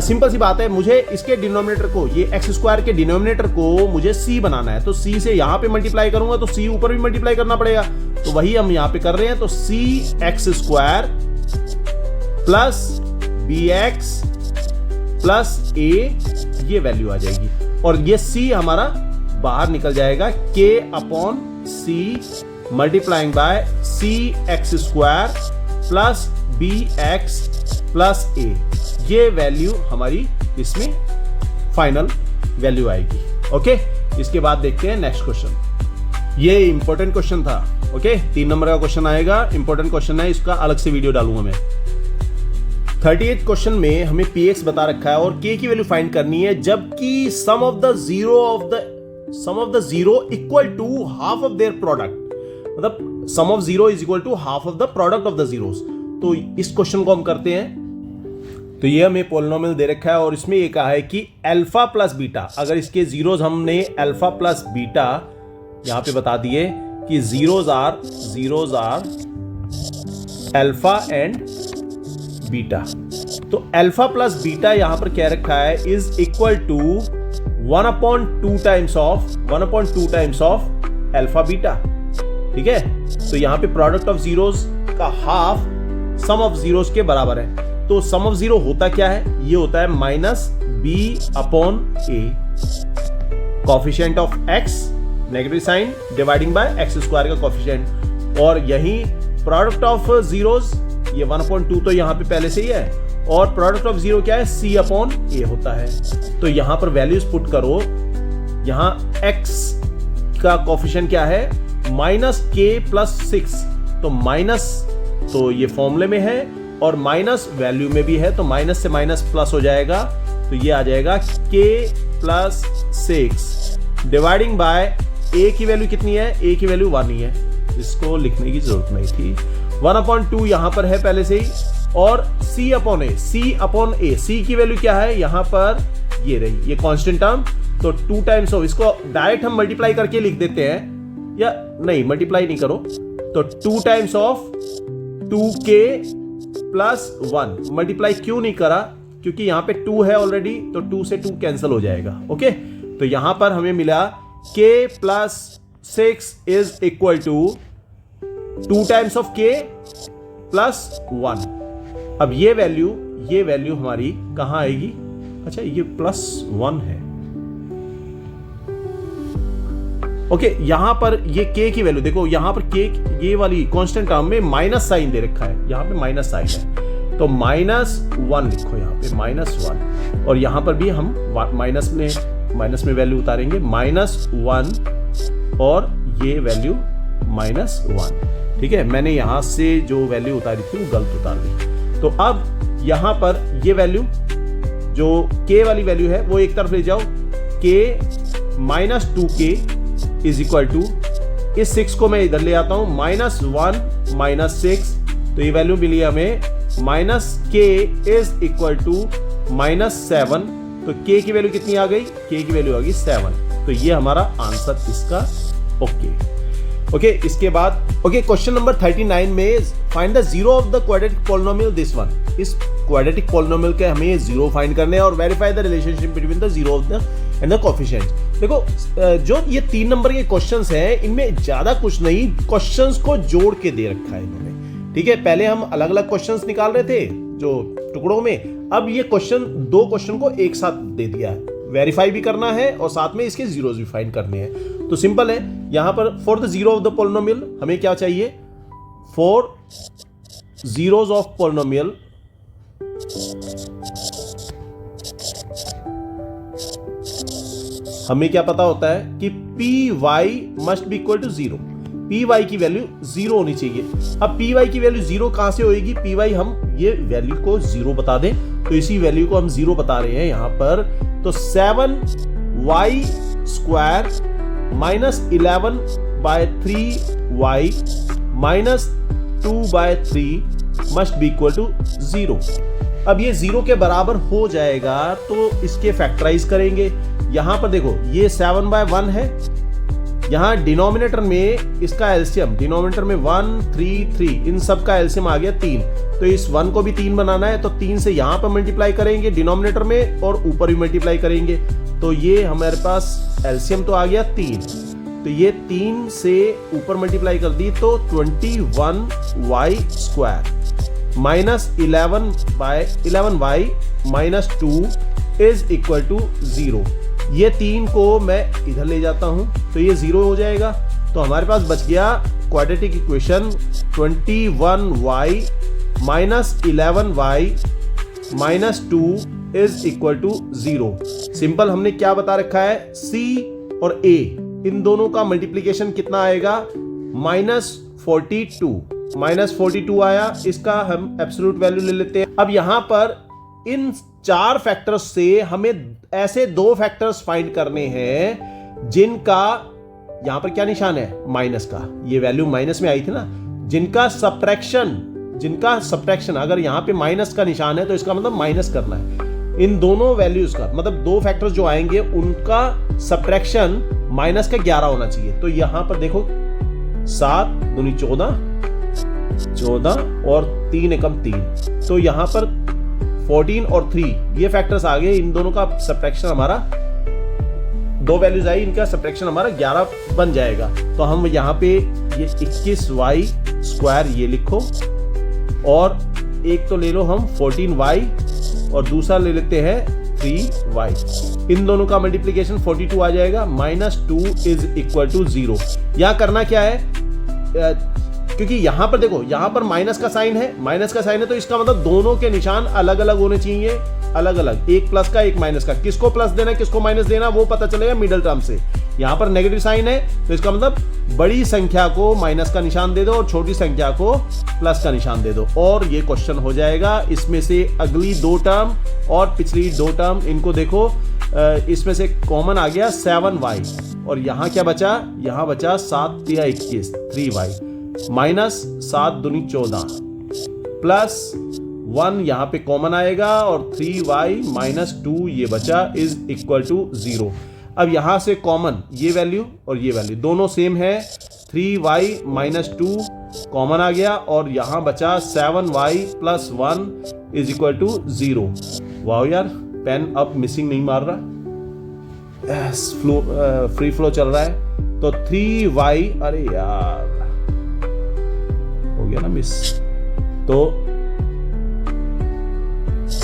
सिंपल सी बात है, मुझे इसके डिनोमिनेटर को, ये एक्स स्क्वायर के डिनोमिनेटर को मुझे सी बनाना है, तो सी से यहां पे मल्टीप्लाई करूंगा तो सी ऊपर भी मल्टीप्लाई करना पड़ेगा, तो वही हम यहां पे कर रहे हैं। तो C X square plus B X plus A, ये वैल्यू आ जाएगी और ये सी हमारा बाहर निकल जाएगा, K upon C multiplying by C X square plus B X plus A, ये वैल्यू हमारी इसमें फाइनल वैल्यू आएगी। ओके, इसके बाद देखते हैं नेक्स्ट क्वेश्चन। ये इंपॉर्टेंट क्वेश्चन था। ओके, 3 नंबर का क्वेश्चन आएगा, इंपॉर्टेंट क्वेश्चन है, इसका अलग से वीडियो डालूंगा मैं। 38 क्वेश्चन में हमें px बता रखा है और k की वैल्यू फाइंड करनी है, जबकि sum of the zero equal to half of their product, मतलब sum of zero is equal to half of the product of the zeros. तो इस क्वेश्चन को हम करते हैं। तो ये हमें पॉलिनोमियल दे रखा है और इसमें ये कहा है कि अल्फा प्लस बीटा, अगर इसके जीरोस हमने अल्फा प्लस बीटा यहां पे बता दिए कि zeros are alpha and beta, तो अल्फा प्लस बीटा यहां पर क्या रखा है? Is equal to 1/2 times of alpha beta. ठीक है, तो यहां पे प्रोडक्ट ऑफ जीरोस का हाफ सम ऑफ जीरोस के बराबर है। तो सम ऑफ जीरो होता क्या है? ये होता है minus B upon A, coefficient of x negative sign dividing by x square का कॉफिशिएंट, और यही प्रोडक्ट ऑफ जीरोस, ये 1/2 तो यहां पे पहले से ही है, और प्रोडक्ट ऑफ जीरो क्या है? सी अपॉन ए होता है। तो यहां पर वैल्यूज पुट करो, यहां एक्स का कॉफिशिएंट क्या है? माइनस के प्लस 6, तो माइनस तो ये फॉर्मूले में है और माइनस वैल्यू में भी है, तो माइनस से माइनस प्लस हो जाएगा, तो ये आ जाएगा k plus 6 dividing by a की वैल्यू कितनी है? a की वैल्यू 1 ही है, इसको लिखने की जरूरत नहीं थी। 1/2 यहां पर है पहले से ही, और c अपॉन a, c की वैल्यू क्या है? यहां पर ये रही, ये कांस्टेंट टर्म, तो 2 टाइम्स ऑफ, इसको डायरेक्ट हम मल्टीप्लाई करके लिख देते हैं, या नहीं मल्टीप्लाई नहीं करो, तो 2 times of 2k plus 1, multiply क्यों नहीं करा? क्योंकि यहां पे 2 है ऑलरेडी, तो 2 से 2 कैंसिल हो जाएगा। ओके, तो यहां पर हमें मिला k plus 6 is equal to 2 times of k plus 1। अब ये वैल्यू ये वैल्यू हमारी कहां आएगी? अच्छा ये +1 है। ओके, यहां पर ये k की वैल्यू देखो, यहां पर k ये वाली कांस्टेंट टर्म में माइनस साइन दे रखा है, यहां पे माइनस साइन है, तो -1 लिखो यहां पे -1, और यहां पर भी हम माइनस में वैल्यू उतारेंगे -1 और ये वैल्यू -1। ठीक है, मैंने यहां से जो वैल्यू उतारी थी वो गलत उतार दी। तो अब यहां पर ये वैल्यू जो k वाली वैल्यू है वो एक तरफ ले जाओ, k -2k is equal to, इस 6 को मैं इधर ले आता हूं, -1 -6, तो ये वैल्यू मिली हमें -k इज इक्वल टू -7। तो k की वैल्यू कितनी आ गई? k की वैल्यू आ गई 7। तो ये हमारा आंसर इसका ओके। इसके बाद क्वेश्चन नंबर 39 में find the zero of the quadratic polynomial this one. इस क्वाड्रेटिक पॉलिनोमियल के हमें जीरो फाइंड करने हैं और verify the relationship between the zero of the end the coefficient. देखो जो ये 3 नंबर के क्वेश्चंस हैं, इनमें ज्यादा कुछ नहीं, क्वेश्चंस को जोड़ के दे रखा है इन्होंने। ठीक है, पहले हम अलग अलग क्वेश्चंस निकाल रहे थे जो टुकड़ों में, अब ये दो क्वेश्चन को एक साथ दे दिया है, वेरीफाई भी करना है और साथ में इसके जीरोस भी फाइंड करने हैं। तो सिंपल है, यहां पर for the zero of the polynomial हमें क्या चाहिए? फॉर जीरोस ऑफ पॉलिनोमियल हमें क्या पता होता है कि P Y must be equal to 0, P Y की वैल्यू 0 होनी चाहिए। अब पी वाई की वैल्यू 0 कहां से होगी? पी वाई हम ये वैल्यू को 0 बता दें, तो इसी वैल्यू को हम 0 बता रहे हैं यहां पर। तो 7y square -11/3y -2/3 must be equal to 0। अब ये 0 के बराबर हो जाएगा तो इसके फैक्टराइज करेंगे। यहां पर देखो ये 7/1 है, यहां डिनोमिनेटर में इसका एलसीएम, डिनोमिनेटर में 1 3 3 इन सब का एलसीएम आ गया 3, तो इस 1 को भी 3 बनाना है, तो 3 से यहां पर मल्टीप्लाई करेंगे डिनोमिनेटर में और ऊपर भी मल्टीप्लाई करेंगे, तो ये हमारे पास एलसीएम तो आ गया 3, तो ये 3 से ऊपर मल्टीप्लाई कर दी तो 21y square -11y -2 is equal to 0। ये 3 को मैं इधर ले जाता हूं तो ये 0 हो जाएगा, तो हमारे पास बच गया quadratic equation 21y -11y -2 is equal to 0। Simple हमने क्या बता रखा है? c और a इन दोनों का मल्टीप्लीकेशन कितना आएगा? -42 आया, इसका हम एब्सोल्यूट वैल्यू ले लेते हैं। अब यहां पर इन 4 फैक्टर्स से हमें ऐसे 2 फैक्टर्स फाइंड करने हैं जिनका यहां पर क्या निशान है? माइनस का, ये वैल्यू माइनस में आई थी ना, जिनका सब्ट्रैक्शन अगर यहां पे माइनस का निशान है तो इसका मतलब माइनस करना है। इन दोनों वैल्यूज का मतलब 2 फैक्टर्स जो आएंगे उनका सब्ट्रैक्शन माइनस का 11 होना चाहिए। तो यहां पर देखो 7 दूनी 14 और 3 एकम 3, तो यहां पर 14 और 3 ये फैक्टर्स आ गए, इन दोनों का सब्ट्रैक्शन हमारा 2 वैल्यूज आई, इनका सब्ट्रैक्शन हमारा 11 बन जाएगा। तो हम यहाँ पे ये 21y स्क्वायर ये लिखो, और एक तो ले लो हम 14y और दूसरा ले लेते हैं 3y, इन दोनों का मल्टीप्लीकेशन 42 आ जाएगा, -2 इज इक्वल टू 0। यहां करना क्या है? क्योंकि यहां पर देखो यहां पर माइनस का साइन है, तो इसका मतलब दोनों के निशान अलग अलग होने चाहिए, अलग अलग, एक प्लस का एक माइनस का। किसको प्लस देना किसको माइनस देना वो पता चलेगा मिडिल टर्म से। यहां पर नेगेटिव साइन है तो इसका मतलब बड़ी संख्या को माइनस का निशान दे दो और छोटी संख्या को प्लस का निशान दे दो, और ये क्वेश्चन हो जाएगा। इसमें से अगली 2 टर्म और पिछली 2 टर्म इनको देखो, इसमें से कॉमन आ गया 7y, और यहां क्या बचा? यहां बचा 7 × 21 3y -7 दूनी 14 प्लस 1 यहां पे कॉमन आएगा और 3y -2 ये बचा इज इक्वल टू 0। अब यहां से कॉमन ये वैल्यू और ये वैल्यू दोनों सेम है, 3y -2 कॉमन आ गया और यहां बचा 7y + 1 इज इक्वल टू 0। वाह यार, पेन अब मिसिंग नहीं मार रहा, फ्री फ्लो चल रहा है। तो 3y, अरे यार हो गया ना मिस, तो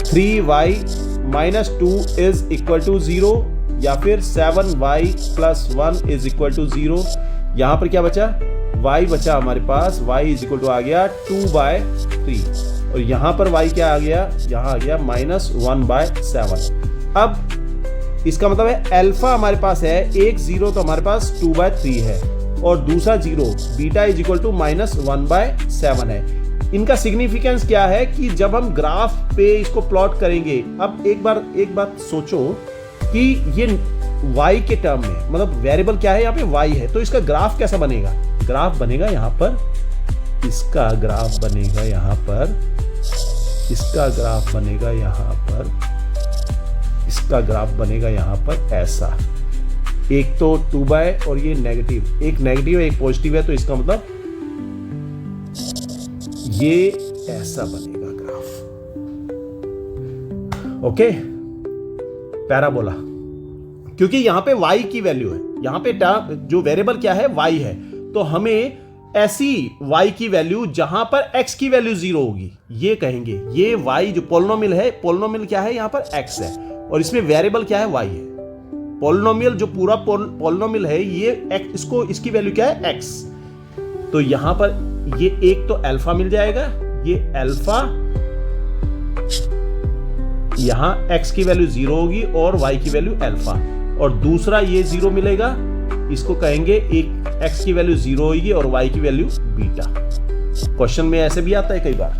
3y minus 2 is equal to 0, या फिर 7y plus 1 is equal to 0। यहां पर क्या बचा, y बचा हमारे पास, y इज इक्वल टू आ गया 2/3, और यहां पर y क्या आ गया, यहां आ गया -1/7। अब इसका मतलब है अल्फा हमारे पास है, एक 0 तो हमारे पास 2/3 है, और दूसरा 0 बीटा इज इक्वल टू -1/7 है। इनका सिग्निफिकेंस क्या है कि जब हम ग्राफ पे इसको प्लॉट करेंगे, अब एक बात सोचो कि ये y के टर्म में, मतलब वेरिएबल क्या है यहाँ पे, y है, तो इसका ग्राफ कैसा बनेगा, ग्राफ बनेगा यहाँ पर, इसका ग्राफ बनेगा यहाँ पर, इसका ग्राफ बनेगा यहाँ पर, इसका ग्राफ बनेगा यहाँ पर ऐसा, एक तो 2 और ये नेगेटिव, एक नेगेटिव एक पॉजिटिव है, तो इसका मतलब ये ऐसा बनेगा ग्राफ। ओके, पैराबोला, क्योंकि यहां पे y की वैल्यू है, यहां पे जो वेरिएबल क्या है, y है, तो हमें ऐसी y की वैल्यू जहां पर x की वैल्यू 0 होगी, ये कहेंगे ये y जो पोलिनोमियल है, पोलिनोमियल क्या है यहां पर x है, और इसमें वेरिएबल क्या है, y है। पोलिनोमियल जो पूरा पोलिनोमियल है ये x, इसको इसकी वैल्यू क्या है, x, तो यहां पर ये एक तो अल्फा मिल जाएगा, ये अल्फा, यहां x की वैल्यू 0 होगी और y की वैल्यू अल्फा, और दूसरा ये 0 मिलेगा, इसको कहेंगे एक x की वैल्यू 0 होगी और y की वैल्यू बीटा। क्वेश्चन में ऐसे भी आता है कई बार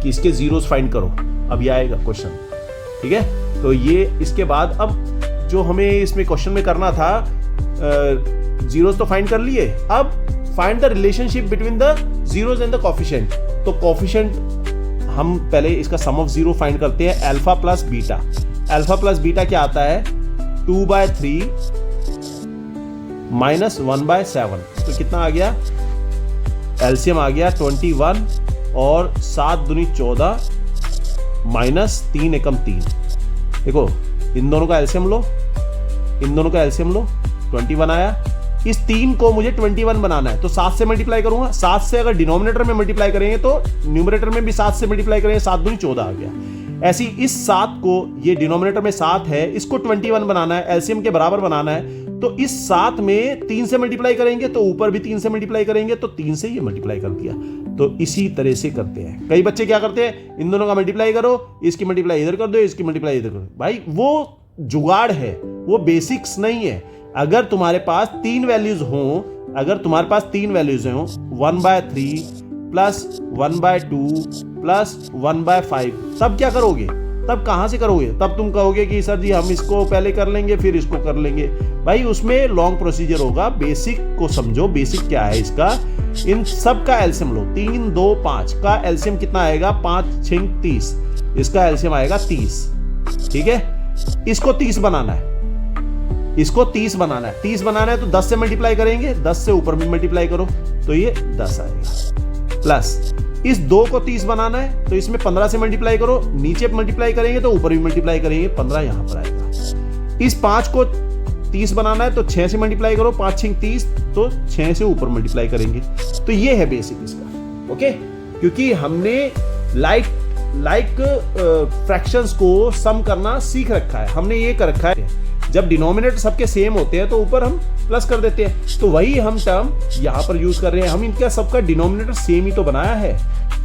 कि इसके जीरोस फाइंड करो, अब ये आएगा क्वेश्चन, ठीक है। तो ये इसके बाद अब जो हमें इसमें क्वेश्चन में करना था, जीरोस तो फाइंड कर लिए, अब find the relationship between the zeros and the coefficient. तो कोफिशिएंट हम पहले इसका सम ऑफ 0 फाइंड करते हैं, alpha plus beta. Alpha plus beta क्या आता है, 2/3 माइनस 1/7, तो कितना आ गया, एलसीएम आ गया 21, और 7 दूनी 14 माइनस 3 एकम 3। देखो इन दोनों का एलसीएम लो, इन दोनों का एलसीएम लो, 21 आया। इस 3 को मुझे 21 बनाना है, तो 7 से मल्टीप्लाई करूंगा, 7 से अगर डिनोमिनेटर में मल्टीप्लाई करेंगे तो न्यूमरेटर में भी 7 से मल्टीप्लाई करेंगे, 7 दूनी 14 आ गया। ऐसी इस 7 को, ये डिनोमिनेटर में 7 है, इसको 21 बनाना है, एलसीएम के बराबर बनाना है, तो इस 7 में 3 से मल्टीप्लाई करेंगे तो ऊपर भी 3 से मल्टीप्लाई करेंगे, तो 3 से ये मल्टीप्लाई कर दिया। तो इसी तरह से करते हैं। कई बच्चे क्या करते हैं, इन दोनों का मल्टीप्लाई करो, इसकी मल्टीप्लाई इधर कर दो, इसकी मल्टीप्लाई इधर करो। भाई वो जुगाड़ है, वो बेसिक्स नहीं है। अगर तुम्हारे पास 3 वैल्यूज हों, अगर तुम्हारे पास 3 वैल्यूज हों, 1/3 प्लस 1/2 प्लस 1/5, तब क्या करोगे, तब कहां से करोगे, तब तुम कहोगे कि सर जी हम इसको पहले कर लेंगे फिर इसको कर लेंगे। भाई उसमें लॉन्ग प्रोसीजर होगा, बेसिक को समझो। बेसिक क्या है इसका, इन सब का एलसीएम लो, 3 2 5 का एलसीएम कितना आएगा, 5 6 30, इसका एलसीएम आएगा 30, ठीक है। इसको 30 बनाना है, इसको 30 बनाना है, 30 बनाना है तो 10 से मल्टीप्लाई करेंगे, 10 से ऊपर भी मल्टीप्लाई करो तो ये 10 आएगा, प्लस इस 2 को 30 बनाना है तो इसमें 15 से मल्टीप्लाई करो, नीचे मल्टीप्लाई करेंगे तो ऊपर भी मल्टीप्लाई करेंगे, 15 यहां पर आएगा। इस 5 को 30 बनाना है तो 6 से मल्टीप्लाई करो, 5 6 30, तो 6 से ऊपर मल्टीप्लाई करेंगे। तो ये है बेसिक इसका, ओके। क्योंकि हमने लाइक फ्रैक्शंस को सम करना सीख रखा है, हमने ये कर रखा है, जब डिनोमिनेटर सबके सेम होते हैं तो ऊपर हम प्लस कर देते हैं, तो वही हम टर्म यहां पर यूज कर रहे हैं। हम इनका सबका डिनोमिनेटर सेम ही तो बनाया है,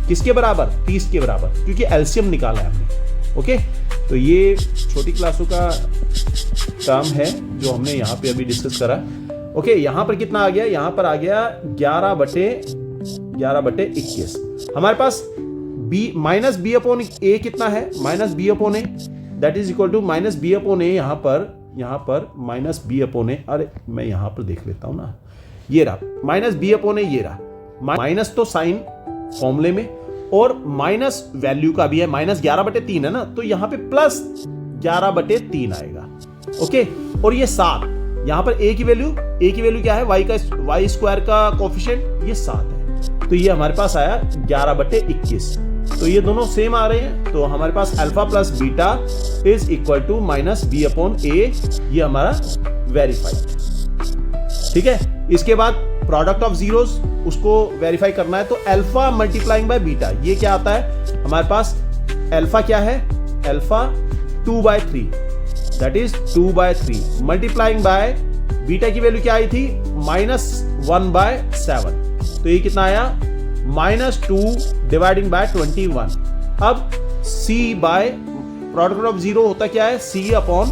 किसके बराबर, 30 के बराबर, क्योंकि एलसीएम निकाला है हमने, ओके। तो ये छोटी क्लासों का टर्म है जो हमने यहां पे अभी डिस्कस करा, ओके। यहां पर कितना आ गया, यहां पर आ गया 11/21। हमारे पास b minus B upon A कितना है, minus B upon A, that is equal to minus B upon A, यहां पर माइनस बी अपॉन ए, अरे मैं यहां पर देख लेता हूं ना, ये रहा माइनस बी अपॉन ए, ये रहा माइनस, तो साइन फॉर्मूले में, और माइनस वैल्यू का भी है, माइनस 11/3 है ना, तो यहां पे प्लस 11/3 आएगा, ओके। और ये 7, यहां पर ए की वैल्यू क्या है, वाई स्क्वायर का कोफिशिएंट ये 7 है, तो ये हमारे पास आया 11/21। तो ये दोनों सेम आ रहे हैं, तो हमारे पास alpha plus beta is equal to minus B upon A, ये हमारा वेरीफाइड, ठीक है। इसके बाद प्रोडक्ट ऑफ जीरोस, उसको वेरीफाई करना है, तो अल्फा मल्टीप्लाइंग बाय बीटा, ये क्या आता है हमारे पास, अल्फा क्या है alpha 2/3, that is 2/3 multiplying by beta की वैल्यू क्या आई थी -1/7, तो ये कितना आया -2 डिवाइडिंग बाय 21। अब c by product of zero होता क्या है c upon a,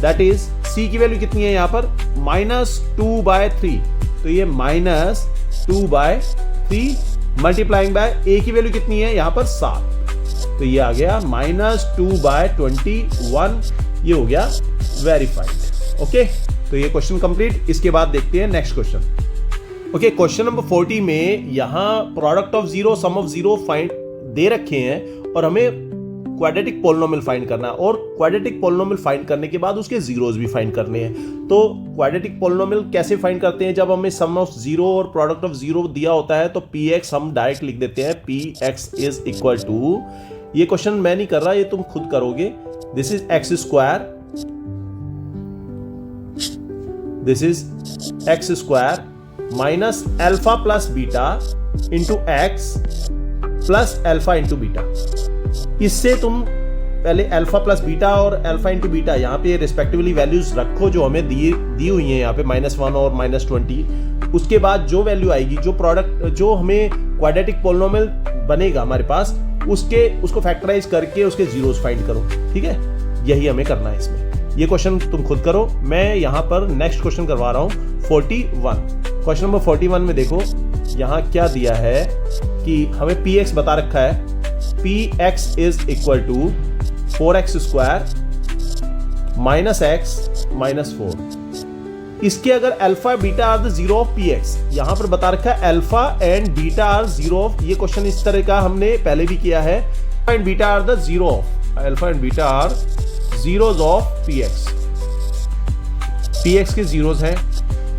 that is c की वैल्यू कितनी है यहाँ पर -2/3, तो ये -2/3 मल्टीप्लाइंग बाय a की वैल्यू कितनी है यहाँ पर 7, तो ये आ गया -2/21, ये हो गया वेरीफाइड। ओके, तो ये क्वेश्चन कंप्लीट। इसके बाद देखते हैं next question. Okay, question number 40 में यहां product of zero sum of zero find they रखे हैं और हमें क्वाड्रेटिक पोलिनोमियल फाइंड करना है, और क्वाड्रेटिक पोलिनोमियल फाइंड करने के बाद उसके जीरोस भी फाइंड करने हैं। तो क्वाड्रेटिक पोलिनोमियल कैसे फाइंड करते हैं, जब हमें सम ऑफ जीरो और प्रोडक्ट ऑफ जीरो दिया होता है तो px हम डायरेक्ट लिख देते हैं, px इज इक्वल टू, ये क्वेश्चन मैं नहीं कर रहा, ये तुम खुद करोगे, this is x square, this is x square minus alpha plus beta into x plus alpha into beta. इससे तुम पहले अल्फा प्लस बीटा और अल्फा इंटू बीटा यहाँ पे रिस्पेक्टिवली वैल्यूज रखो जो हमें दी हुई हैं यहाँ पे -1 और -20। उसके बाद जो वैल्यू आएगी, जो प्रोडक्ट जो हमें क्वाड्रेटिक पोलिनोमियल बनेगा हमारे पास, उसको फैक्टराइज करके उसके जीरोस फाइंड करो। ठीक है, यही हमें करना है इसमें। ये क्वेश्चन तुम खुद करो, मैं यहाँ पर नेक्स्ट क्वेश्चन करवा रहा हूँ 41। क्वेश्चन नंबर 41 में देखो यहाँ क्या दिया है कि हमें px बता रखा है, px is equal to 4x square minus x minus 4। इसके अगर alpha beta are the zero of px, यहां पर बता रखा है alpha and beta are zero of, ये क्वेश्चन इस तरह का हमने पहले भी किया है, and beta are the zero of, alpha and beta are zeros of px के जीरोज हैं।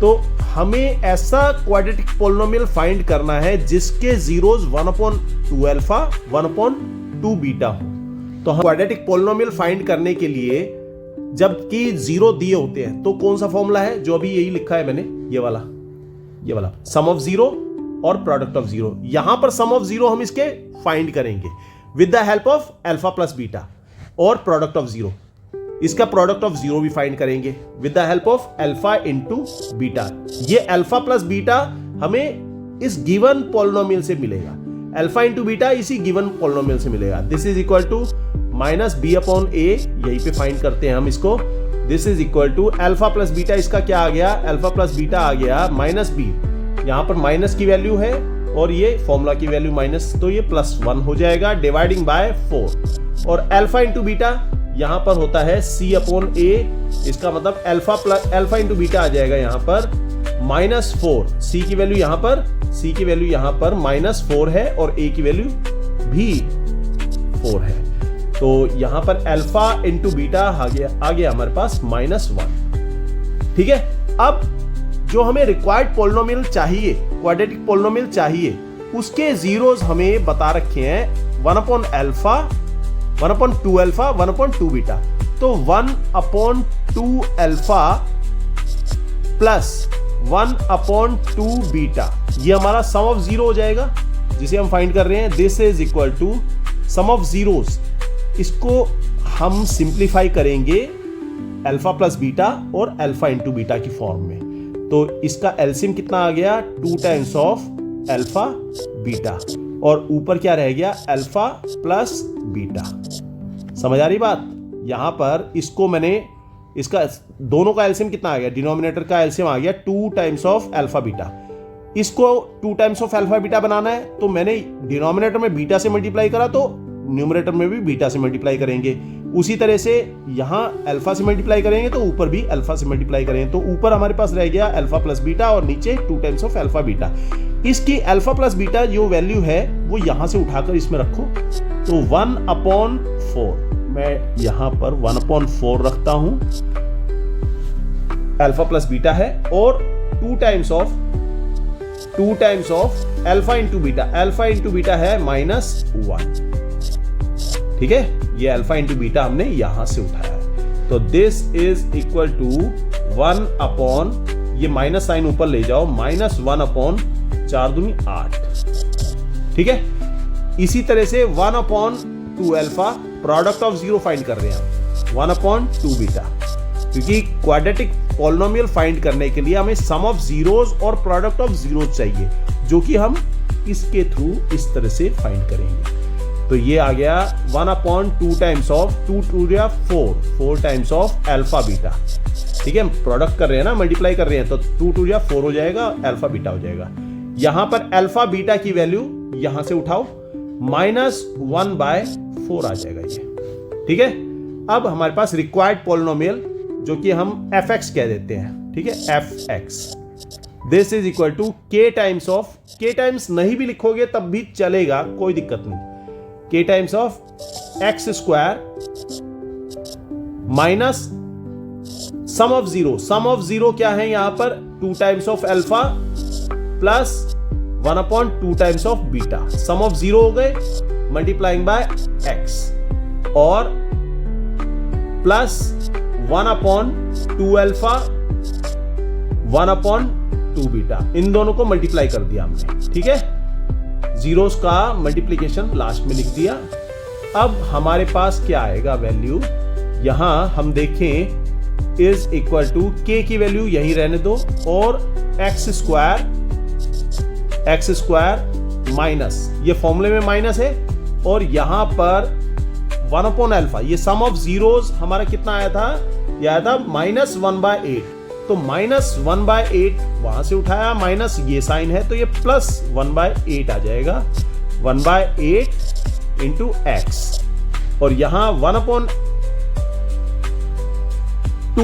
तो हमें ऐसा क्वाड्रेटिक पोलिनोमियल फाइंड करना है जिसके जीरोज 1/2 अल्फा 1/2 बीटा हो। तो हम क्वाड्रेटिक पोलिनोमियल फाइंड करने के लिए जबकि जीरो दिए होते हैं तो कौन सा फॉर्मूला है, जो अभी यही लिखा है मैंने, ये वाला सम ऑफ जीरो और प्रोडक्ट ऑफ जीरो। यहां पर सम ऑफ जीरो हम इसके फाइंड करेंगे with the help of alpha plus beta, और प्रोडक्ट ऑफ जीरो, इसका प्रोडक्ट ऑफ जीरो भी फाइंड करेंगे with the help of alpha into beta. ये अल्फा प्लस बीटा हमें इस गिवन पोलिनोमियल से मिलेगा, अल्फा इंटू बीटा इसी गिवन पोलिनोमियल से मिलेगा। This is equal to minus B upon ए, यहीं पे फाइंड करते हैं हम इसको। This is equal to alpha plus beta, इसका क्या आ गया, अल्फा प्लस बीटा आ गया माइनस बी, यहां पर माइनस की वैल्यू है और ये फॉर्मूला की वैल्यू माइनस, तो ये +1 हो जाएगा डिवाइडिंग बाय 4। और अल्फा इंटू बीटा यहां पर होता है c अपॉन a, इसका मतलब अल्फा इंटू बीटा आ जाएगा यहां पर -4। c की वैल्यू यहां पर -4 है और a की वैल्यू भी 4 है, तो यहां पर अल्फा इंटू बीटा आ गया हमारे पास -1। ठीक है, अब जो हमें रिक्वायर्ड पोलिनोमियल चाहिए, क्वाड्रेटिक पोलिनोमियल चाहिए, उसके जीरोस हमें बता रखे हैं 1/2 अल्फा 1/2 बीटा। तो 1/2 अल्फा प्लस 1/2 बीटा, ये हमारा सम ऑफ जीरो हो जाएगा जिसे हम फाइंड कर रहे हैं। This is equal to sum of zeros, इसको हम सिंप्लीफाई करेंगे अल्फा प्लस बीटा और अल्फा इंटू बीटा की फॉर्म में। तो इसका एलसीएम कितना आ गया, 2 टाइम्स ऑफ अल्फा बीटा, और ऊपर क्या रह गया, अल्फा प्लस बीटा। समझ आ रही बात? यहां पर इसको मैंने, इसका दोनों का एलसीएम कितना आ गया, डिनोमिनेटर का एलसीएम आ गया 2 टाइम्स ऑफ अल्फा बीटा। इसको 2 टाइम्स ऑफ अल्फा बीटा बनाना है तो मैंने डिनोमिनेटर में बीटा से मल्टीप्लाई करा, तो न्यूमरेटर में भी बीटा से मल्टीप्लाई करेंगे। उसी तरह से यहां अल्फा से मल्टीप्लाई करेंगे तो ऊपर भी अल्फा से मल्टीप्लाई करेंगे, तो ऊपर हमारे पास रह गया अल्फा प्लस बीटा और नीचे 2 टाइम्स ऑफ अल्फा बीटा। इसकी अल्फा प्लस बीटा जो वैल्यू है वो यहां से उठाकर इसमें रखो, तो 1/4, मैं यहां पर 1/4 रखता हूं, अल्फा प्लस बीटा है, और 2 times of alpha into beta, alpha into beta है -1। ठीक है, ये अल्फा इंटू बीटा हमने यहां से उठाया है, तो दिस इज इक्वल टू 1/, ये माइनस साइन ऊपर ले जाओ, -1/4 दूनी 8। ठीक है, इसी तरह से 1/, 2 alpha, product of zero find कर रहे हैं 1/2 बीटा, क्योंकि क्वाड्रेटिक पॉलिनोमियल फाइंड करने के लिए हमें सम ऑफ जीरोस और प्रोडक्ट ऑफ जीरोस चाहिए, जो कि हम इसके थ्रू इस तरह से फाइंड करेंगे। तो ये आ गया 1/2 times of 2 to 4 times of alpha beta. ठीक है, प्रोडक्ट कर रहे हैं ना, मल्टीप्लाई कर रहे हैं, तो 2 टू 4 हो जाएगा, अल्फा बीटा हो जाएगा। यहां पर अल्फा बीटा की वैल्यू यहां से उठाओ, -1/4 आ जाएगा ये। ठीक है, अब हमारे पास रिक्वायर्ड पॉलिनोमियल जो कि हम fx कह देते हैं, ठीक है, fx, this is equal to k times of, k times नहीं भी लिखोगे तब भी चलेगा, कोई दिक्कत नहीं, k times of x square minus sum of zero. Sum of zero क्या है यहां पर, 2 times of alpha plus 1/2 times of beta. Sum of zero हो गए, मल्टीप्लाइंग बाय x, और प्लस 1/2 अल्फा 1/2 बीटा, इन दोनों को मल्टीप्लाई कर दिया हमने। ठीक है, जीरोस का मल्टीप्लीकेशन लास्ट में लिख दिया। अब हमारे पास क्या आएगा वैल्यू, यहां हम देखें, इज इक्वल टू k की वैल्यु यही रहने दो, और x स्क्वायर माइनस, ये फॉर्मूले में माइनस है, और यहां पर 1/अल्फा, ये सम ऑफ जीरोस हमारा कितना आया था, यह आया था -1/8, तो -1/8 वहां से उठाया, माइनस ये साइन है तो ये +1/8 आ जाएगा, 1/8 इंटू x, और यहां 1/2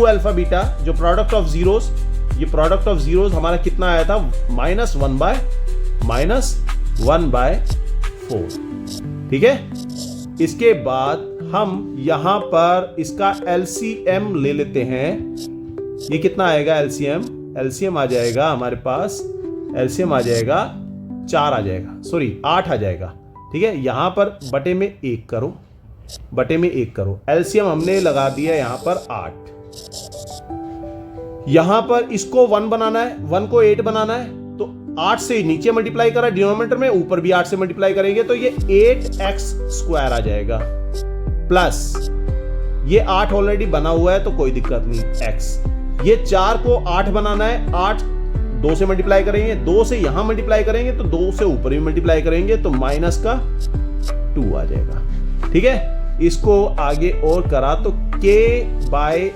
अल्फा बीटा जो प्रोडक्ट ऑफ जीरोस, ये प्रोडक्ट ऑफ जीरोस हमारा कितना आया था, -1/4। ठीक है, इसके बाद हम यहां पर इसका LCM ले लेते हैं। ये कितना आएगा LCM, LCM आ जाएगा हमारे पास, LCM आ जाएगा 4 आ जाएगा, सॉरी 8 आ जाएगा। ठीक है, यहां पर बटे में 1 करो, बटे में 1 करो, LCM हमने लगा दिया यहां पर 8। यहां पर इसको 1 बनाना है, 1 को 8 बनाना है, तो 8 से नीचे मल्टीप्लाई करा डिनोमिनेटर में, ऊपर भी 8 से मल्टीप्लाई करेंगे तो ये 8x स्क्वायर आ जाएगा, प्लस ये 8 ऑलरेडी बना हुआ है तो कोई दिक्कत नहीं, x, ये 4 को 8 बनाना है, 8 2 से मल्टीप्लाई करेंगे, 2 से यहां मल्टीप्लाई करेंगे तो 2 से ऊपर भी मल्टीप्लाई करेंगे तो -2 आ जाएगा। ठीक है, इसको आगे और करा तो k/8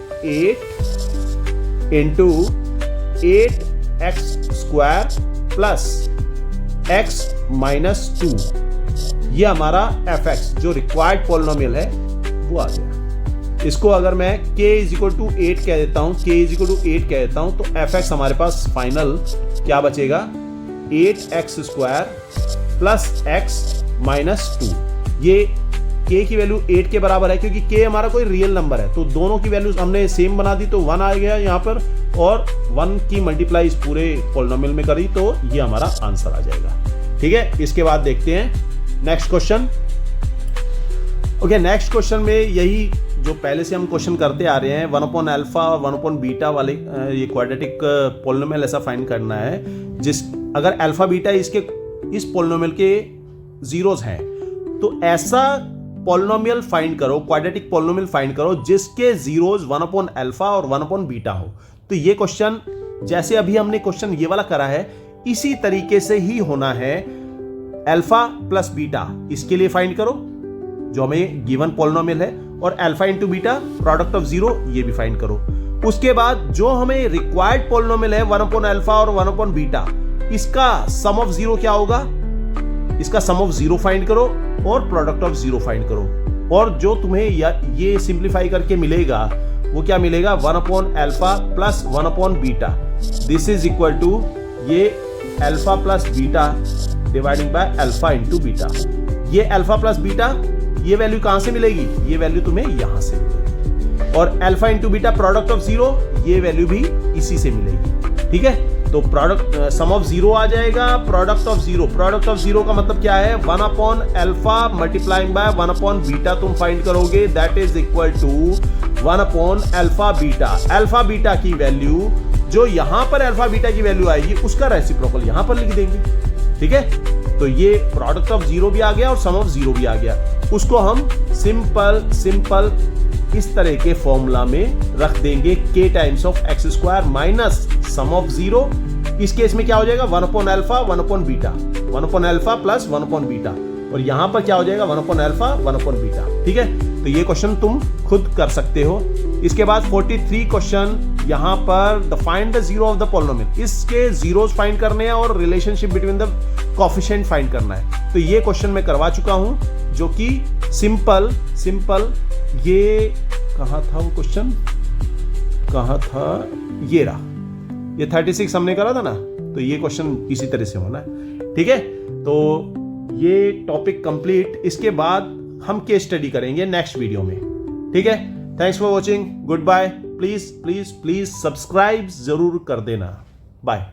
into 8x square plus x -2, ये हमारा fx जो रिक्वायर्ड पॉलिनोमियल है वो आ गया। इसको अगर मैं k = 8 कह देता हूं, k = 8 कह देता हूं, तो fx हमारे पास फाइनल क्या बचेगा, 8x स्क्वायर प्लस x -2। ये k की वैल्यू 8 के बराबर है, क्योंकि k हमारा कोई रियल नंबर है, तो दोनों की वैल्यूज हमने सेम बना दी, तो 1 आ गया यहाँ पर, और 1 की मल्टीप्लाई इस पूरे पॉलिनोमियल में करी तो ये हमारा आंसर आ जाएगा। ठीक है, इसके बाद देखते हैं next question. Okay, next question में यही जो पहले से हम क्वेश्चन करते आ रहे हैं, 1/अल्फा और 1/बीटा वाले ये क्वाड्रेटिक पॉलिनोमियल ऐसा फाइंड करना है, जिस अगर अल्फा बीटा इसके इस पॉलिनोमियल के जीरोस हैं, तो ऐसा पॉलिनोमियल फाइंड करो, क्वाड्रेटिक पॉलिनोमियल फाइंड करो जिसके जीरोस 1/अल्फा और 1/बीटा हो। तो ये क्वेश्चन जैसे अभी हमने क्वेश्चन ये वाला करा है, इसी तरीके से ही होना है। अल्फा प्लस बीटा इसके लिए फाइंड करो जो हमें गिवन पॉलिनोमियल है, और alpha into beta product of zero ये भी फाइंड करो। उसके बाद जो हमें रिक्वायर्ड पॉलिनोमियल है 1/अल्फा और 1/बीटा, इसका सम ऑफ जीरो क्या होगा, इसका सम ऑफ जीरो फाइंड करो और प्रोडक्ट ऑफ जीरो फाइंड करो, और जो तुम्हें ये सिंप्लीफाई करके मिलेगा वो क्या मिलेगा, 1/अल्फा प्लस 1/बीटा, दिस इज इक्वल टू ये alpha plus beta dividing by alpha into beta. ये अल्फा प्लस बीटा ये वैल्यू कहां से मिलेगी, ये वैल्यू तुम्हें यहां से मिलेगी, और alpha into beta product of zero ये वैल्यू भी इसी से मिलेगी। ठीक है, तो प्रोडक्ट सम ऑफ जीरो आ जाएगा, product of zero, product of zero का मतलब क्या है, 1/अल्फा मल्टीप्लाइंग बाय 1/बीटा तुम फाइंड करोगे, दैट इज इक्वल टू 1/अल्फा बीटा। अल्फा बीटा की वैल्यू जो यहां पर अल्फा बीटा की वैल्यू आएगी उसका रेसिप्रोकल यहां पर लिख देंगे। ठीक है, तो ये प्रोडक्ट ऑफ जीरो भी आ गया और सम ऑफ जीरो भी आ गया। उसको हम सिंपल इस तरह के फॉर्मूला में रख देंगे k times of x square minus sum of 0। इस केस में क्या हो जाएगा 1 upon alpha 1 upon beta, 1 upon alpha plus 1 upon beta, और यहां पर क्या हो जाएगा 1 अपॉन अल्फा 1 अपॉन बीटा। ठीक है, तो ये क्वेश्चन तुम खुद कर सकते हो। इसके बाद 43 क्वेश्चन, यहां पर the find the zero of the polynomial, इसके जीरोस फाइंड करने हैं और relationship between the coefficient find करना है। तो ये क्वेश्चन मैं करवा चुका हूं, जो कि सिंपल ये कहां था वो क्वेश्चन, कहां था, ये रहा, ये 36 हमने करा था ना, तो ये क्वेश्चन इसी तरह से होना है। ठीक है, तो ये टॉपिक कंप्लीट। इसके बाद हम केस स्टडी करेंगे नेक्स्ट वीडियो में। ठीक है, thanks for watching, good bye. Please subscribe जरूर कर देना। बाय।